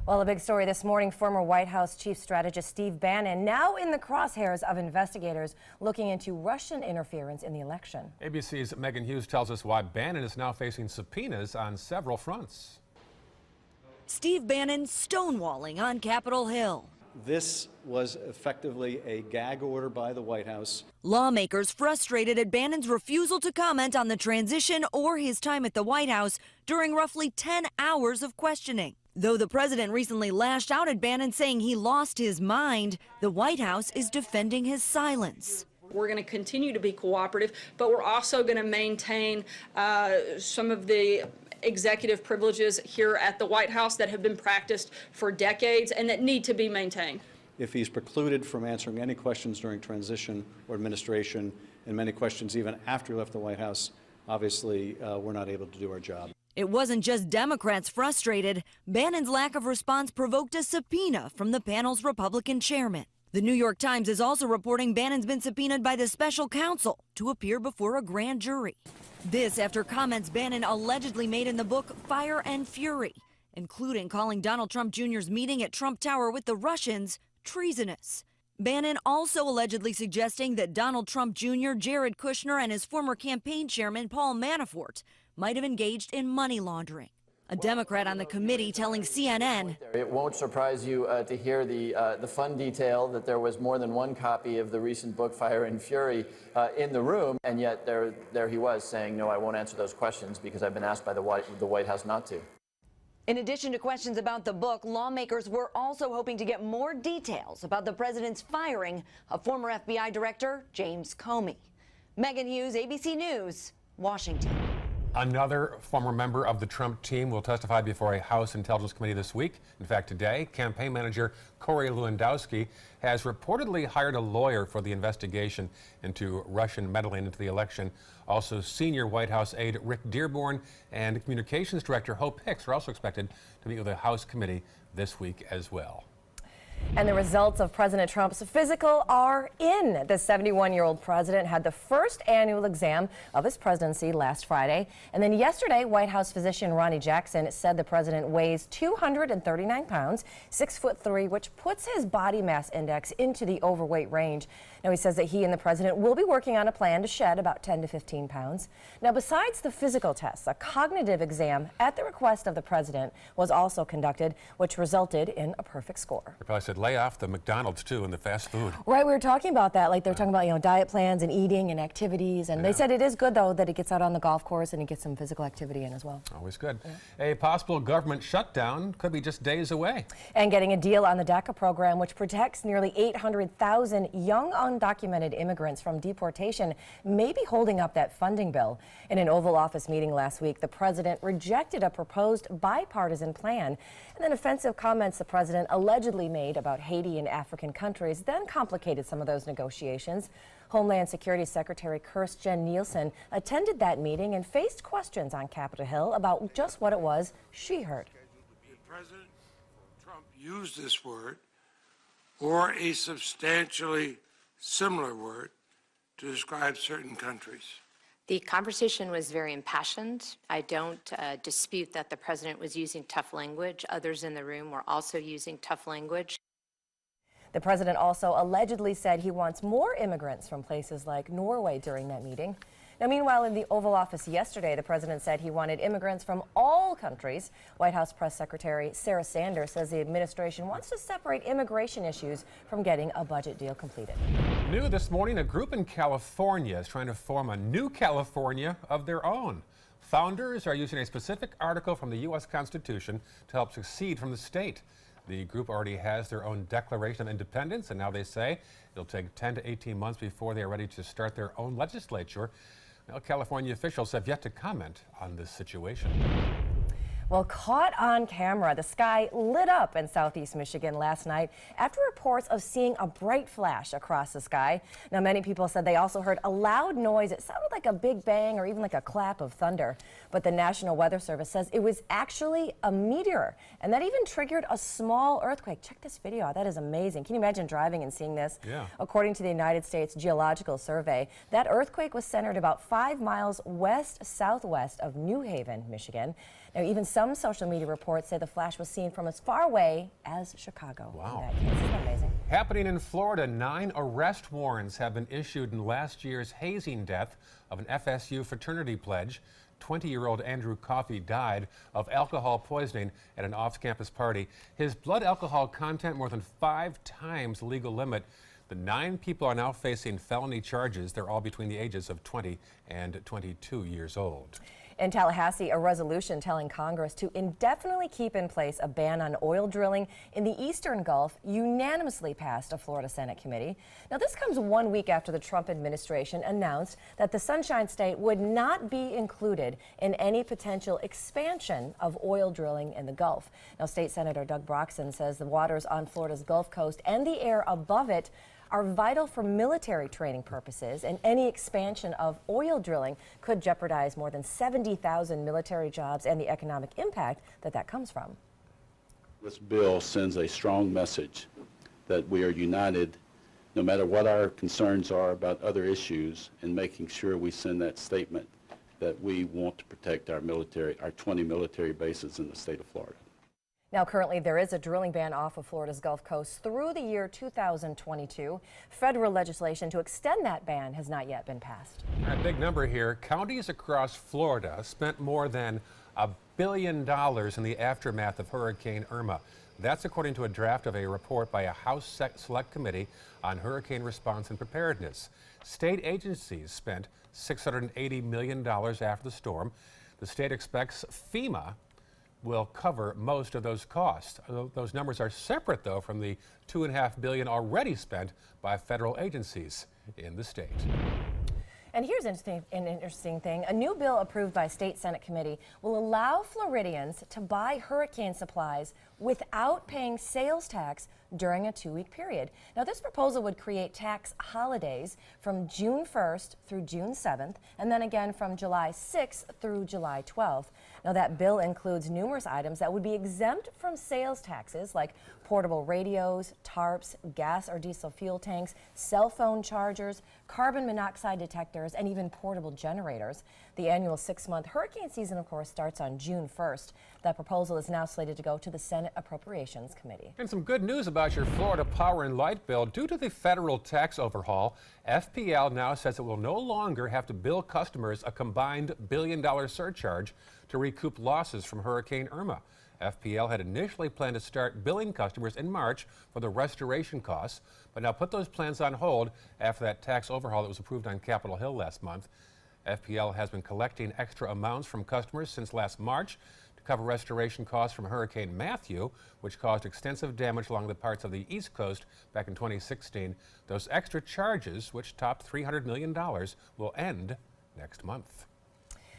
Speaker 3: Well, a big story this morning, former White House chief strategist Steve Bannon now in the crosshairs of investigators looking into Russian interference in the election.
Speaker 2: ABC's Megan Hughes tells us why Bannon is now facing subpoenas on several fronts.
Speaker 5: Steve Bannon stonewalling on Capitol Hill.
Speaker 6: This was effectively a gag order by the White House.
Speaker 5: Lawmakers frustrated at Bannon's refusal to comment on the transition or his time at the White House during roughly 10 hours of questioning. Though the president recently lashed out at Bannon saying he lost his mind, the White House is defending his silence.
Speaker 14: We're going to continue to be cooperative, but we're also going to maintain some of the executive privileges here at the White House that have been practiced for decades and that need to be maintained.
Speaker 6: If he's precluded from answering any questions during transition or administration, and many questions even after he left the White House, obviously we're not able to do our job.
Speaker 5: It wasn't just Democrats frustrated. Bannon's lack of response provoked a subpoena from the panel's Republican chairman. The New York Times is also reporting Bannon's been subpoenaed by the special counsel to appear before a grand jury. This after comments Bannon allegedly made in the book Fire and Fury, including calling Donald Trump Jr.'s meeting at Trump Tower with the Russians treasonous. Bannon also allegedly suggesting that Donald Trump Jr., Jared Kushner, and his former campaign chairman Paul Manafort might have engaged in money laundering. A Democrat on the committee telling CNN,
Speaker 17: "It won't surprise you to hear the fun detail that there was more than one copy of the recent book Fire and Fury in the room, and yet there he was saying, no, I won't answer those questions because I've been asked by the White House not to."
Speaker 5: In addition to questions about the book, lawmakers were also hoping to get more details about the president's firing of former FBI Director James Comey. Megan Hughes, ABC News, Washington.
Speaker 2: Another former member of the Trump team will testify before a House Intelligence Committee this week. In fact, today, campaign manager Corey Lewandowski has reportedly hired a lawyer for the investigation into Russian meddling into the election. Also, senior White House aide Rick Dearborn and communications director Hope Hicks are also expected to meet with a House committee this week as well.
Speaker 3: And the results of President Trump's physical are in. The 71-year-old president had the first annual exam of his presidency last Friday. And then yesterday, White House physician Ronnie Jackson said the president weighs 239 pounds, 6'3", which puts his body mass index into the overweight range. Now, he says that he and the president will be working on a plan to shed about 10 to 15 pounds. Now, besides the physical tests, a cognitive exam at the request of the president was also conducted, which resulted in a perfect score.
Speaker 2: They probably said lay off the McDonald's, too, and the fast food.
Speaker 3: Right, we were talking about that. Like, they're talking about, diet plans and eating and activities. And they said it is good, though, that he gets out on the golf course and he gets some physical activity in as well.
Speaker 2: Always good. A possible government shutdown could be just days away.
Speaker 3: And getting a deal on the DACA program, which protects nearly 800,000 young undocumented immigrants from deportation, may be holding up that funding bill. In an Oval Office meeting last week, the president rejected a proposed bipartisan plan. And then offensive comments the president allegedly made about Haiti and African countries then complicated some of those negotiations. Homeland Security Secretary Kirstjen Nielsen attended that meeting and faced questions on Capitol Hill about just what it was she heard.
Speaker 7: President Trump used this word or a substantially similar word to describe certain countries.
Speaker 8: The conversation was very impassioned. I don't dispute that the president was using tough language. Others in the room were also using tough language.
Speaker 3: The president also allegedly said he wants more immigrants from places like Norway during that meeting. Now, meanwhile, in the Oval Office yesterday, the president said he wanted immigrants from all countries. White House Press Secretary Sarah Sanders says the administration wants to separate immigration issues from getting a budget deal completed.
Speaker 2: New this morning, a group in California is trying to form a new California of their own. Founders are using a specific article from the U.S. Constitution to help secede from the state. The group already has their own Declaration of Independence, and now they say it'll take 10 to 18 months before they are ready to start their own legislature. Now, California officials have yet to comment on this situation.
Speaker 3: Well, caught on camera, the sky lit up in southeast Michigan last night after reports of seeing a bright flash across the sky. Now, many people said they also heard a loud noise. It sounded like a big bang or even like a clap of thunder. But the National Weather Service says it was actually a meteor, and that even triggered a small earthquake. Check this video out. That is amazing. Can you imagine driving and seeing this?
Speaker 2: Yeah.
Speaker 3: According to the United States Geological Survey, that earthquake was centered about 5 miles west-southwest of New Haven, Michigan. Now, even some social media reports say the flash was seen from as far away as Chicago.
Speaker 2: Wow.
Speaker 3: Isn't that amazing?
Speaker 2: Happening in Florida, 9 arrest warrants have been issued in last year's hazing death of an FSU fraternity pledge. 20-year-old Andrew Coffey died of alcohol poisoning at an off-campus party. His blood alcohol content more than 5 times the legal limit. The 9 people are now facing felony charges. They're all between the ages of 20 and 22 years old.
Speaker 3: In Tallahassee, a resolution telling Congress to indefinitely keep in place a ban on oil drilling in the eastern Gulf unanimously passed a Florida Senate committee. Now, this comes 1 week after the Trump administration announced that the Sunshine State would not be included in any potential expansion of oil drilling in the Gulf. Now, State Senator Doug Broxson says the waters on Florida's Gulf Coast and the air above it are vital for military training purposes, and any expansion of oil drilling could jeopardize more than 70,000 military jobs and the economic impact that comes from.
Speaker 9: This bill sends a strong message that we are united no matter what our concerns are about other issues, and making sure we send that statement that we want to protect our military, our 20 military bases in the state of Florida.
Speaker 3: Now, currently, there is a drilling ban off of Florida's Gulf Coast through the year 2022. Federal legislation to extend that ban has not yet been passed.
Speaker 2: A big number here. Counties across Florida spent more than $1 billion in the aftermath of Hurricane Irma. That's according to a draft of a report by a House Select Committee on Hurricane Response and Preparedness. State agencies spent $680 million after the storm. The state expects FEMA will cover most of those costs. Those numbers are separate, though, from the $2.5 billion already spent by federal agencies in the state.
Speaker 3: And here's an interesting thing. A new bill approved by State Senate Committee will allow Floridians to buy hurricane supplies without paying sales tax during a 2-week period. Now, this proposal would create tax holidays from June 1st through June 7th, and then again from July 6th through July 12th. Now, that bill includes numerous items that would be exempt from sales taxes, like portable radios, tarps, gas or diesel fuel tanks, cell phone chargers, carbon monoxide detectors, and even portable generators. The annual 6-month hurricane season, of course, starts on June 1st. That proposal is now slated to go to the Senate Appropriations Committee.
Speaker 2: And some good news about your Florida Power and Light bill. Due to the federal tax overhaul, FPL now says it will no longer have to bill customers a combined $1 billion surcharge to recoup losses from Hurricane Irma. FPL had initially planned to start billing customers in March for the restoration costs, but now put those plans on hold after that tax overhaul that was approved on Capitol Hill last month. FPL has been collecting extra amounts from customers since last March to cover restoration costs from Hurricane Matthew, which caused extensive damage along the parts of the East Coast back in 2016. Those extra charges, which topped $300 million, will end next month.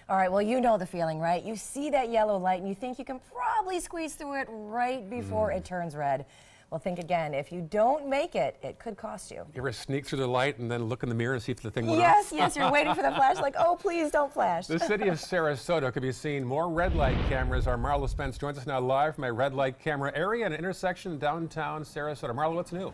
Speaker 3: All right, well, you know the feeling, right? You see that yellow light and you think you can probably squeeze through it right before it turns red. Well, think again. If you don't make it, it could cost you.
Speaker 2: You ever sneak through the light and then look in the mirror and see if the thing went
Speaker 3: Yes,
Speaker 2: off?
Speaker 3: yes, you're waiting for the flash, like, oh, please don't flash.
Speaker 2: The city of Sarasota could be seeing more red light cameras. Our Marla Spence joins us now live from a red light camera area and intersection downtown Sarasota. Marla, what's new?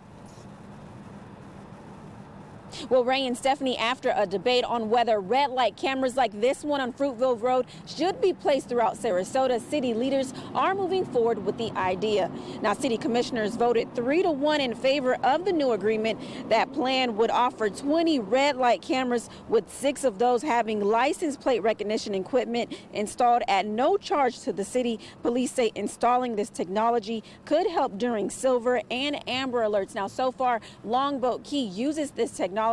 Speaker 10: Well, Ray and Stephanie, after a debate on whether red light cameras like this one on Fruitville Road should be placed throughout Sarasota, city leaders are moving forward with the idea. Now, city commissioners voted 3-1 in favor of the new agreement. That plan would offer 20 red light cameras, with 6 of those having license plate recognition equipment installed at no charge to the city. Police say installing this technology could help during silver and amber alerts. Now, so far, Longboat Key uses this technology.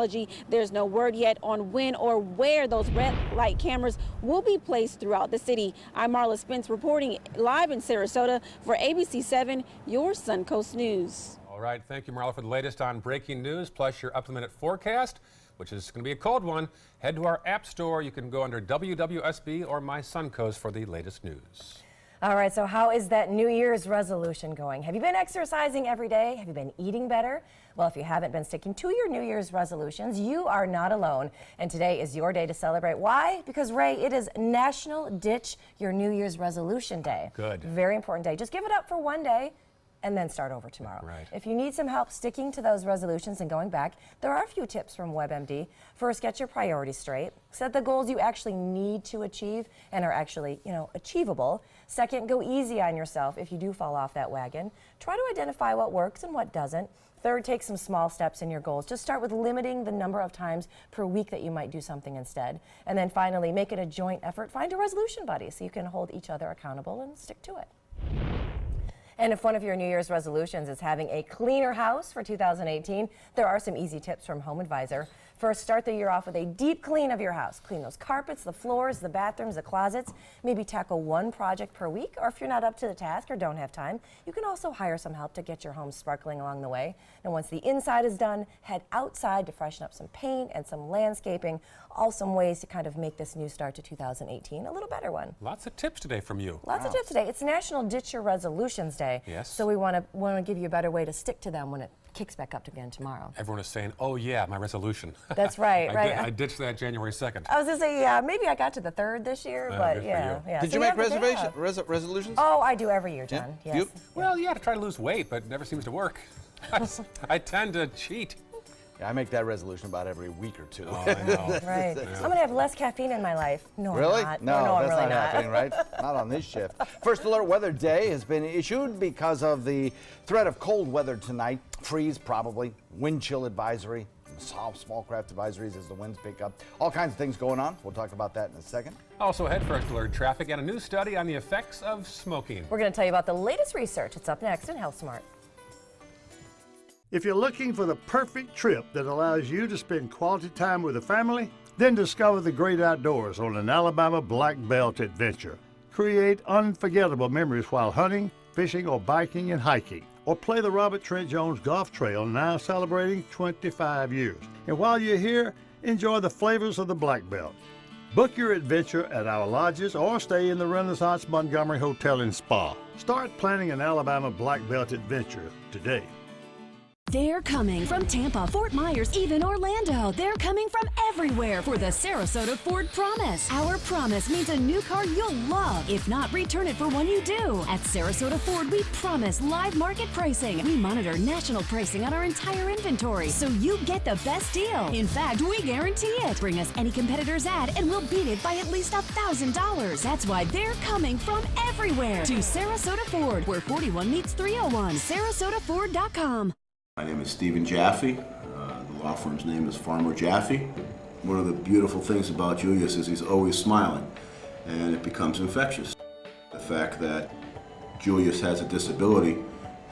Speaker 10: There's no word yet on when or where those red light cameras will be placed throughout the city. I'm Marla Spence reporting live in Sarasota for ABC 7, your Suncoast News.
Speaker 2: All right, thank you, Marla, for the latest on breaking news, plus your up-to-the-minute forecast, which is going to be a cold one. Head to our app store. You can go under WWSB or My Suncoast for the latest news.
Speaker 3: All right, so how is that New Year's resolution going? Have you been exercising every day? Have you been eating better? Well, if you haven't been sticking to your New Year's resolutions, you are not alone. And today is your day to celebrate. Why? Because, Ray, it is National Ditch Your New Year's Resolution Day.
Speaker 2: Good.
Speaker 3: Very important day. Just give it up for one day and then start over tomorrow.
Speaker 2: Right.
Speaker 3: If you need some help sticking to those resolutions and going back, there are a few tips from WebMD. First, get your priorities straight. Set the goals you actually need to achieve and are actually, achievable. Second, go easy on yourself if you do fall off that wagon. Try to identify what works and what doesn't. Third, take some small steps in your goals. Just start with limiting the number of times per week that you might do something instead. And then finally, make it a joint effort. Find a resolution buddy so you can hold each other accountable and stick to it. And if one of your New Year's resolutions is having a cleaner house for 2018, there are some easy tips from Home Advisor. First, start the year off with a deep clean of your house. Clean those carpets, the floors, the bathrooms, the closets. Maybe tackle one project per week, or if you're not up to the task or don't have time, you can also hire some help to get your home sparkling along the way. And once the inside is done, head outside to freshen up some paint and some landscaping. All some ways to kind of make this new start to 2018 a little better one.
Speaker 2: Lots of tips today from you.
Speaker 3: Lots of tips today. It's National Ditch Your Resolutions Day.
Speaker 2: Yes.
Speaker 3: So we want to give you a better way to stick to them when it kicks back up again tomorrow.
Speaker 2: Everyone is saying, oh yeah, my resolution.
Speaker 3: That's right, right.
Speaker 2: I ditched that January 2nd.
Speaker 3: I was going to say, yeah, maybe I got to the 3rd this year, but yeah.
Speaker 4: Did you make resolutions?
Speaker 3: Oh, I do every year, John.
Speaker 4: Yeah.
Speaker 3: Yes.
Speaker 2: Well, yeah, to try to lose weight, but it never seems to work. I tend to cheat.
Speaker 4: Yeah, I make that resolution about every week or two.
Speaker 2: Oh, I know.
Speaker 3: Right. I'm going to have less caffeine in my life. No,
Speaker 4: really?
Speaker 3: I'm not.
Speaker 4: No,
Speaker 3: I'm
Speaker 4: that's
Speaker 3: really
Speaker 4: not happening, right? Not on this shift. First alert weather day has been issued because of the threat of cold weather tonight. Freeze, probably. Wind chill advisory. Small craft advisories as the winds pick up. All kinds of things going on. We'll talk about that in a second.
Speaker 2: Also ahead, first alert traffic and a new study on the effects of smoking.
Speaker 3: We're going to tell you about the latest research. It's up next in Health Smart.
Speaker 11: If you're looking for the perfect trip that allows you to spend quality time with the family, then discover the great outdoors on an Alabama Black Belt adventure. Create unforgettable memories while hunting, fishing, or biking and hiking. Or play the Robert Trent Jones Golf Trail, now celebrating 25 years. And while you're here, enjoy the flavors of the Black Belt. Book your adventure at our lodges or stay in the Renaissance Montgomery Hotel and Spa. Start planning an Alabama Black Belt adventure today.
Speaker 12: They're coming from Tampa, Fort Myers, even Orlando. They're coming from everywhere for the Sarasota Ford Promise. Our promise means a new car you'll love. If not, return it for one you do. At Sarasota Ford, we promise live market pricing. We monitor national pricing on our entire inventory, so you get the best deal. In fact, we guarantee it. Bring us any competitor's ad, and we'll beat it by at least $1,000. That's why they're coming from everywhere to Sarasota Ford, where 41 meets 301. SarasotaFord.com.
Speaker 13: My name is Stephen Jaffe. The law firm's name is Farmer Jaffe. One of the beautiful things about Julius is he's always smiling, and it becomes infectious. The fact that Julius has a disability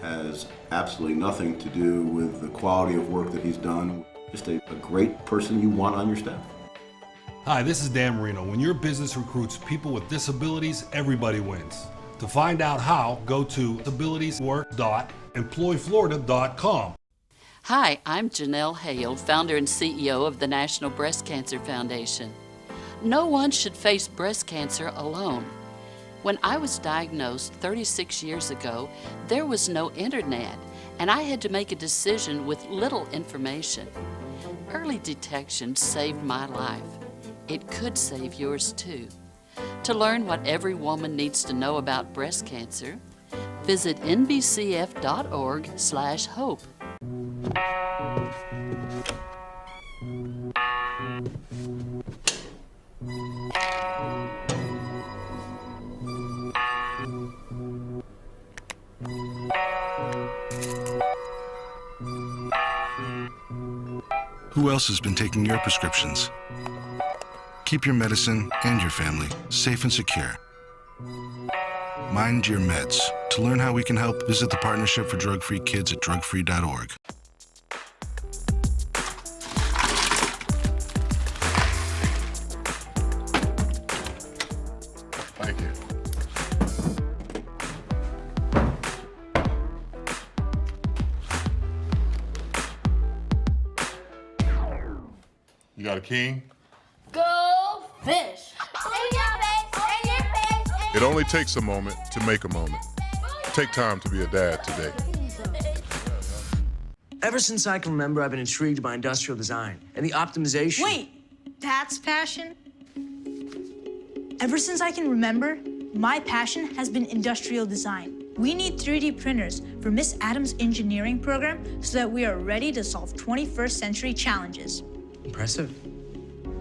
Speaker 13: has absolutely nothing to do with the quality of work that he's done. Just a great person you want on your staff.
Speaker 35: Hi, this is Dan Marino. When your business recruits people with disabilities, everybody wins. To find out how, go to disabilitieswork.employflorida.com.
Speaker 15: Hi, I'm Janelle Hale, founder and CEO of the National Breast Cancer Foundation. No one should face breast cancer alone. When I was diagnosed 36 years ago, there was no internet, and I had to make a decision with little information. Early detection saved my life. It could save yours too. To learn what every woman needs to know about breast cancer, visit nbcf.org/hope.
Speaker 18: Who else has been taking your prescriptions? Keep your medicine and your family safe and secure. Mind your meds. To learn how we can help, visit the Partnership for Drug-Free Kids at drugfree.org.
Speaker 19: Thank you. You got a king?
Speaker 20: Go fish!
Speaker 19: It only takes a moment to make a moment. Take time to be a dad today.
Speaker 21: Ever since I can remember, I've been intrigued by industrial design and the optimization.
Speaker 22: Wait, that's passion? Ever since I can remember, my passion has been industrial design. We need 3D printers for Miss Adams' engineering program so that we are ready to solve 21st century challenges.
Speaker 21: Impressive.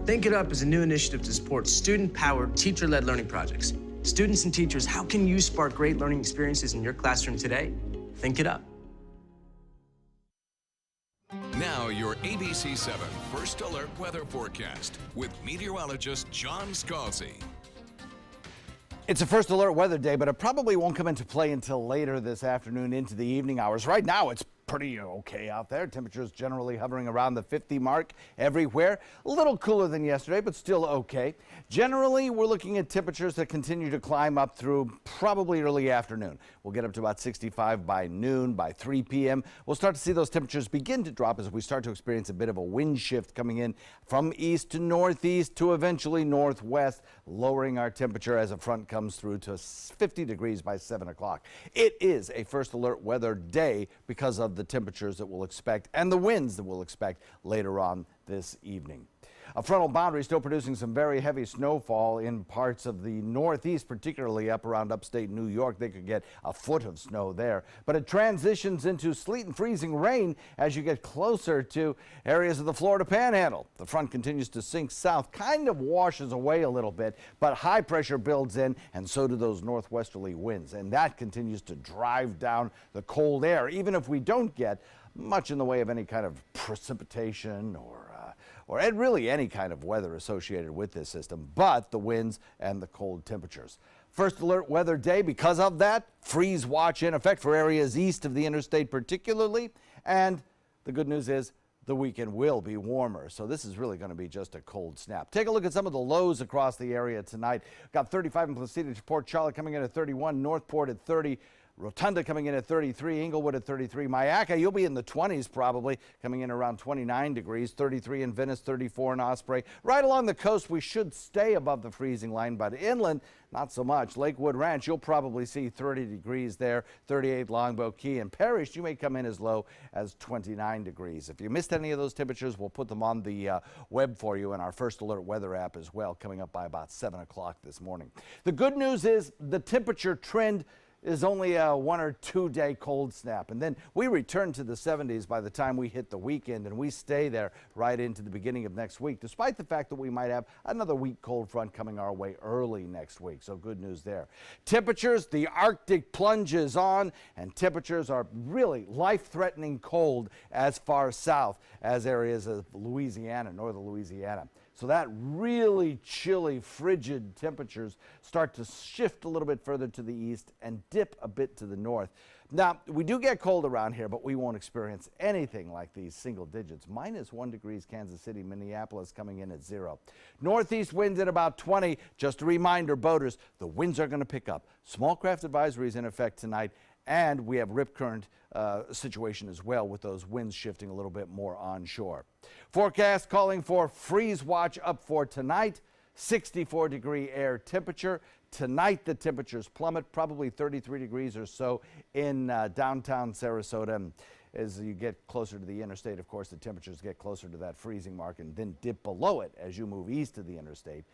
Speaker 21: Think It Up is a new initiative to support student-powered, teacher-led learning projects. Students and teachers, how can you spark great learning experiences in your classroom today? Think It Up.
Speaker 1: Now your ABC 7 First Alert Weather Forecast with meteorologist John Scalzi.
Speaker 4: It's a First Alert weather day, but it probably won't come into play until later this afternoon into the evening hours. Right now, it's pretty okay out there. Temperatures generally hovering around the 50 mark everywhere. A little cooler than yesterday, but still okay. Generally, we're looking at temperatures that continue to climb up through probably early afternoon. We'll get up to about 65 by noon. By 3 p.m., we'll start to see those temperatures begin to drop as we start to experience a bit of a wind shift coming in from east to northeast to eventually northwest, lowering our temperature as a front comes through to 50 degrees by 7 o'clock. It is a First Alert weather day because of the temperatures that we'll expect and the winds that we'll expect later on this evening. A frontal boundary still producing some very heavy snowfall in parts of the northeast, particularly up around upstate New York. They could get a foot of snow there. But it transitions into sleet and freezing rain as you get closer to areas of the Florida Panhandle. The front continues to sink south, kind of washes away a little bit, but high pressure builds in, and so do those northwesterly winds. And that continues to drive down the cold air, even if we don't get much in the way of any kind of precipitation or really any kind of weather associated with this system, but the winds and the cold temperatures. First Alert weather day because of that. Freeze watch in effect for areas east of the interstate particularly. And the good news is the weekend will be warmer. So this is really going to be just a cold snap. Take a look at some of the lows across the area tonight. Got 35 in Placitas, Port Charlotte coming in at 31, Northport at 30. Rotunda coming in at 33, Inglewood at 33. Myakka, you'll be in the 20s probably, coming in around 29 degrees, 33 in Venice, 34 in Osprey. Right along the coast, we should stay above the freezing line, but inland, not so much. Lakewood Ranch, you'll probably see 30 degrees there, 38 Longboat Key, and Parrish, you may come in as low as 29 degrees. If you missed any of those temperatures, we'll put them on the web for you in our First Alert weather app as well, coming up by about 7 o'clock this morning. The good news is the temperature trend is only a 1 or 2 day cold snap, and then we return to the 70s by the time we hit the weekend, and we stay there right into the beginning of next week, despite the fact that we might have another weak cold front coming our way early next week. So good news there. Temperatures, the Arctic plunges on, and temperatures are really life-threatening cold as far south as areas of Louisiana, northern Louisiana. So that really chilly, frigid temperatures start to shift a little bit further to the east and dip a bit to the north. Now, we do get cold around here, but we won't experience anything like these single digits. -1 degrees, Kansas City, Minneapolis coming in at 0. Northeast winds at about 20. Just a reminder, boaters, the winds are going to pick up. Small craft advisories in effect tonight, and we have rip current situation as well, with those winds shifting a little bit more onshore. Forecast calling for freeze watch up for tonight. 64-degree air temperature. Tonight the temperatures plummet, probably 33 degrees or so in downtown Sarasota. And as you get closer to the interstate, of course, the temperatures get closer to that freezing mark and then dip below it as you move east of the interstate.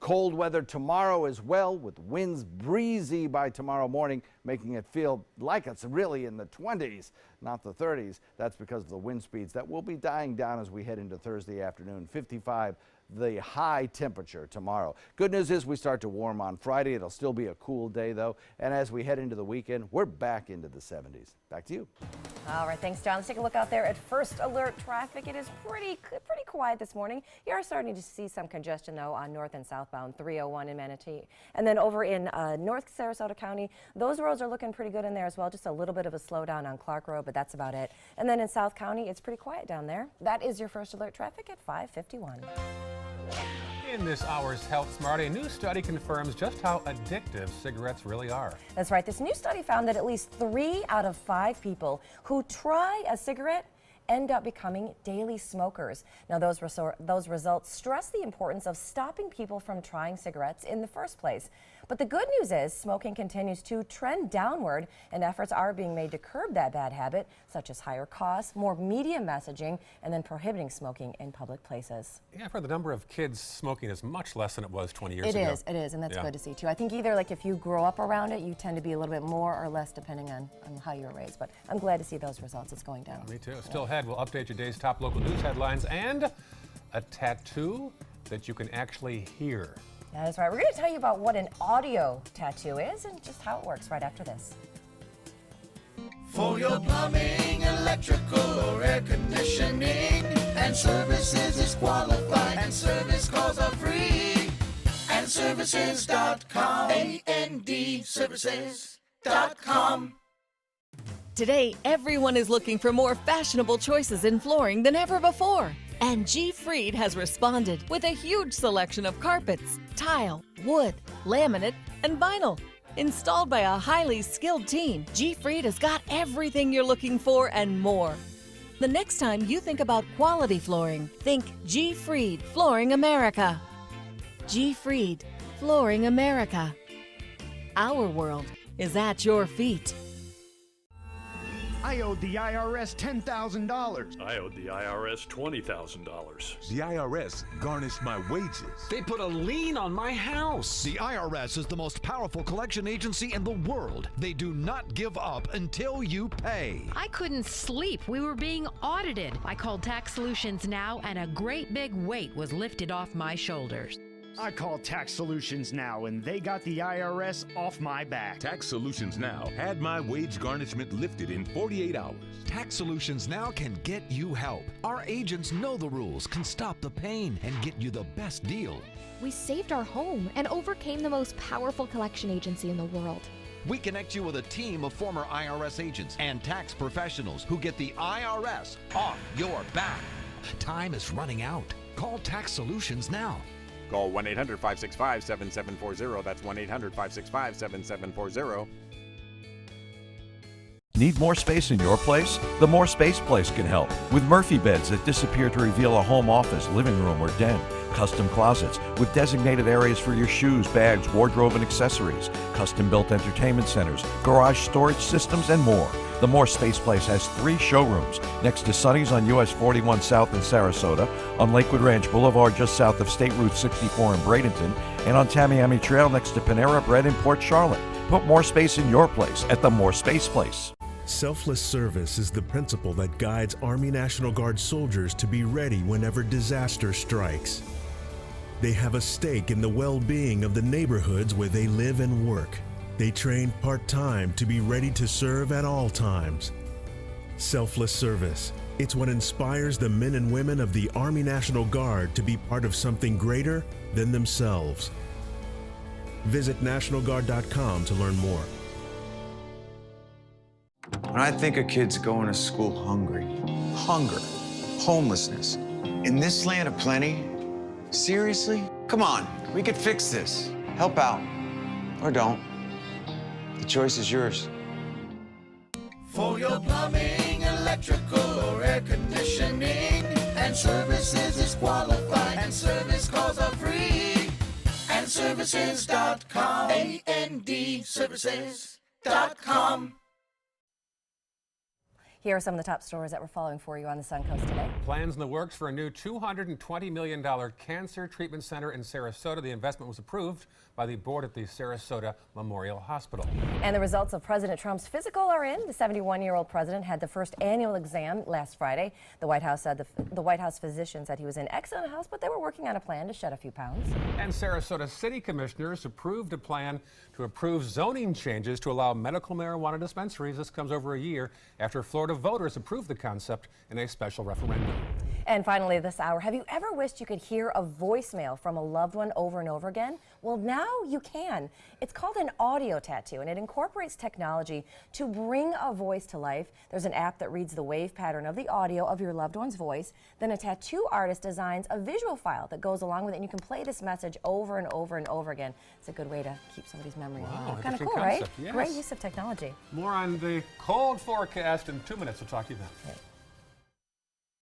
Speaker 4: Cold weather tomorrow as well, with winds breezy by tomorrow morning, making it feel like it's really in the 20s, not the 30s. That's because of the wind speeds that will be dying down as we head into Thursday afternoon. 55 the high temperature tomorrow. Good news is we start to warm on Friday. It'll still be a cool day, though. And as we head into the weekend, we're back into the 70s. Back to you.
Speaker 3: All right, thanks, John. Let's take a look out there at First Alert traffic. It is pretty quiet this morning. You are starting to see some congestion, though, on north and southbound 301 in Manatee. And then over in North Sarasota County, those roads are looking pretty good in there as well. Just a little bit of a slowdown on Clark Road, but that's about it. And then in South County, it's pretty quiet down there. That is your First Alert traffic at 5:51.
Speaker 2: In this hour's Health Smart, a new study confirms just how addictive cigarettes really are.
Speaker 3: That's right. This new study found that at least 3 out of 5 people who try a cigarette end up becoming daily smokers. Now, those results stress the importance of stopping people from trying cigarettes in the first place. But the good news is smoking continues to trend downward, and efforts are being made to curb that bad habit, such as higher costs, more media messaging, and then prohibiting smoking in public places.
Speaker 2: Yeah, I've heard the number of kids smoking is much less than it was 20 years ago.
Speaker 3: It is, and that's good to see, too. I think either, like, if you grow up around it, you tend to be a little bit more or less depending on how you're raised. But I'm glad to see those results. It's going down.
Speaker 2: Me too. Still ahead, we'll update your day's top local news headlines and a tattoo that you can actually hear.
Speaker 3: Yeah, that's right. We're going to tell you about what an audio tattoo is and just how it works right after this.
Speaker 6: For your plumbing, electrical, or air conditioning, and services is qualified, and service calls are free. AndServices.com. AndServices.com.
Speaker 14: Today, everyone is looking for more fashionable choices in flooring than ever before. And G. Fried has responded with a huge selection of carpets, tile, wood, laminate, and vinyl. Installed by a highly skilled team, G. Fried has got everything you're looking for and more. The next time you think about quality flooring, think G. Fried Flooring America. G. Fried Flooring America. Our world is at your feet.
Speaker 16: I owed the IRS $10,000.
Speaker 23: I owed the IRS $20,000.
Speaker 24: The IRS garnished my wages.
Speaker 25: They put a lien on my house.
Speaker 26: The IRS is the most powerful collection agency in the world. They do not give up until you pay.
Speaker 27: I couldn't sleep. We were being audited. I called Tax Solutions Now, and a great big weight was lifted off my shoulders.
Speaker 16: I called Tax Solutions Now, and they got the IRS off my back.
Speaker 24: Tax Solutions Now had my wage garnishment lifted in 48 hours.
Speaker 26: Tax Solutions Now can get you help. Our agents know the rules, can stop the pain, and get you the best deal.
Speaker 28: We saved our home and overcame the most powerful collection agency in the world.
Speaker 26: We connect you with a team of former IRS agents and tax professionals who get the IRS off your back. Time is running out. Call Tax Solutions now.
Speaker 29: Call 1-800-565-7740. That's 1-800-565-7740.
Speaker 5: Need more space in your place? The More Space Place can help with Murphy beds that disappear to reveal a home office, living room, or den. Custom closets with designated areas for your shoes, bags, wardrobe, and accessories. Custom-built entertainment centers, garage storage systems, and more. The More Space Place has 3 showrooms next to Sonny's on US 41 South in Sarasota, on Lakewood Ranch Boulevard just south of State Route 64 in Bradenton, and on Tamiami Trail next to Panera Bread in Port Charlotte. Put more space in your place at the More Space Place.
Speaker 7: Selfless service is the principle that guides Army National Guard soldiers to be ready whenever disaster strikes. They have a stake in the well-being of the neighborhoods where they live and work. They train part-time to be ready to serve at all times. Selfless service. It's what inspires the men and women of the Army National Guard to be part of something greater than themselves. Visit NationalGuard.com to learn more.
Speaker 8: When I think of kids going to school hungry, hunger, homelessness, in this land of plenty, seriously? Come on, we could fix this. Help out, or don't. The choice is yours.
Speaker 6: For your plumbing, electrical, or air conditioning, and services is qualified, and service calls are free. And services.com, A-N-D, services.com.
Speaker 3: Here are some of the top stories that we're following for you on the Suncoast today.
Speaker 2: Plans in the works for a new $220 million cancer treatment center in Sarasota. The investment was approved by the board at the Sarasota Memorial Hospital.
Speaker 3: And the results of President Trump's physical are in. The 71-year-old president had the first annual exam last Friday. The White House said the White House physician said he was in excellent health, but they were working on a plan to shed a few pounds.
Speaker 2: And Sarasota City Commissioners approved a plan to approve zoning changes to allow medical marijuana dispensaries. This comes over a year after Florida voters approved the concept in a special referendum.
Speaker 3: And finally this hour, have you ever wished you could hear a voicemail from a loved one over and over again? Well, now you can. It's called an audio tattoo, and it incorporates technology to bring a voice to life. There's an app that reads the wave pattern of the audio of your loved one's voice. Then a tattoo artist designs a visual file that goes along with it, and you can play this message over and over and over again. It's a good way to keep somebody's memory alive. Kind of cool,
Speaker 2: concept,
Speaker 3: right?
Speaker 2: yes.
Speaker 3: Great use of technology.
Speaker 2: More on the cold forecast in 2 minutes. We'll talk to you then.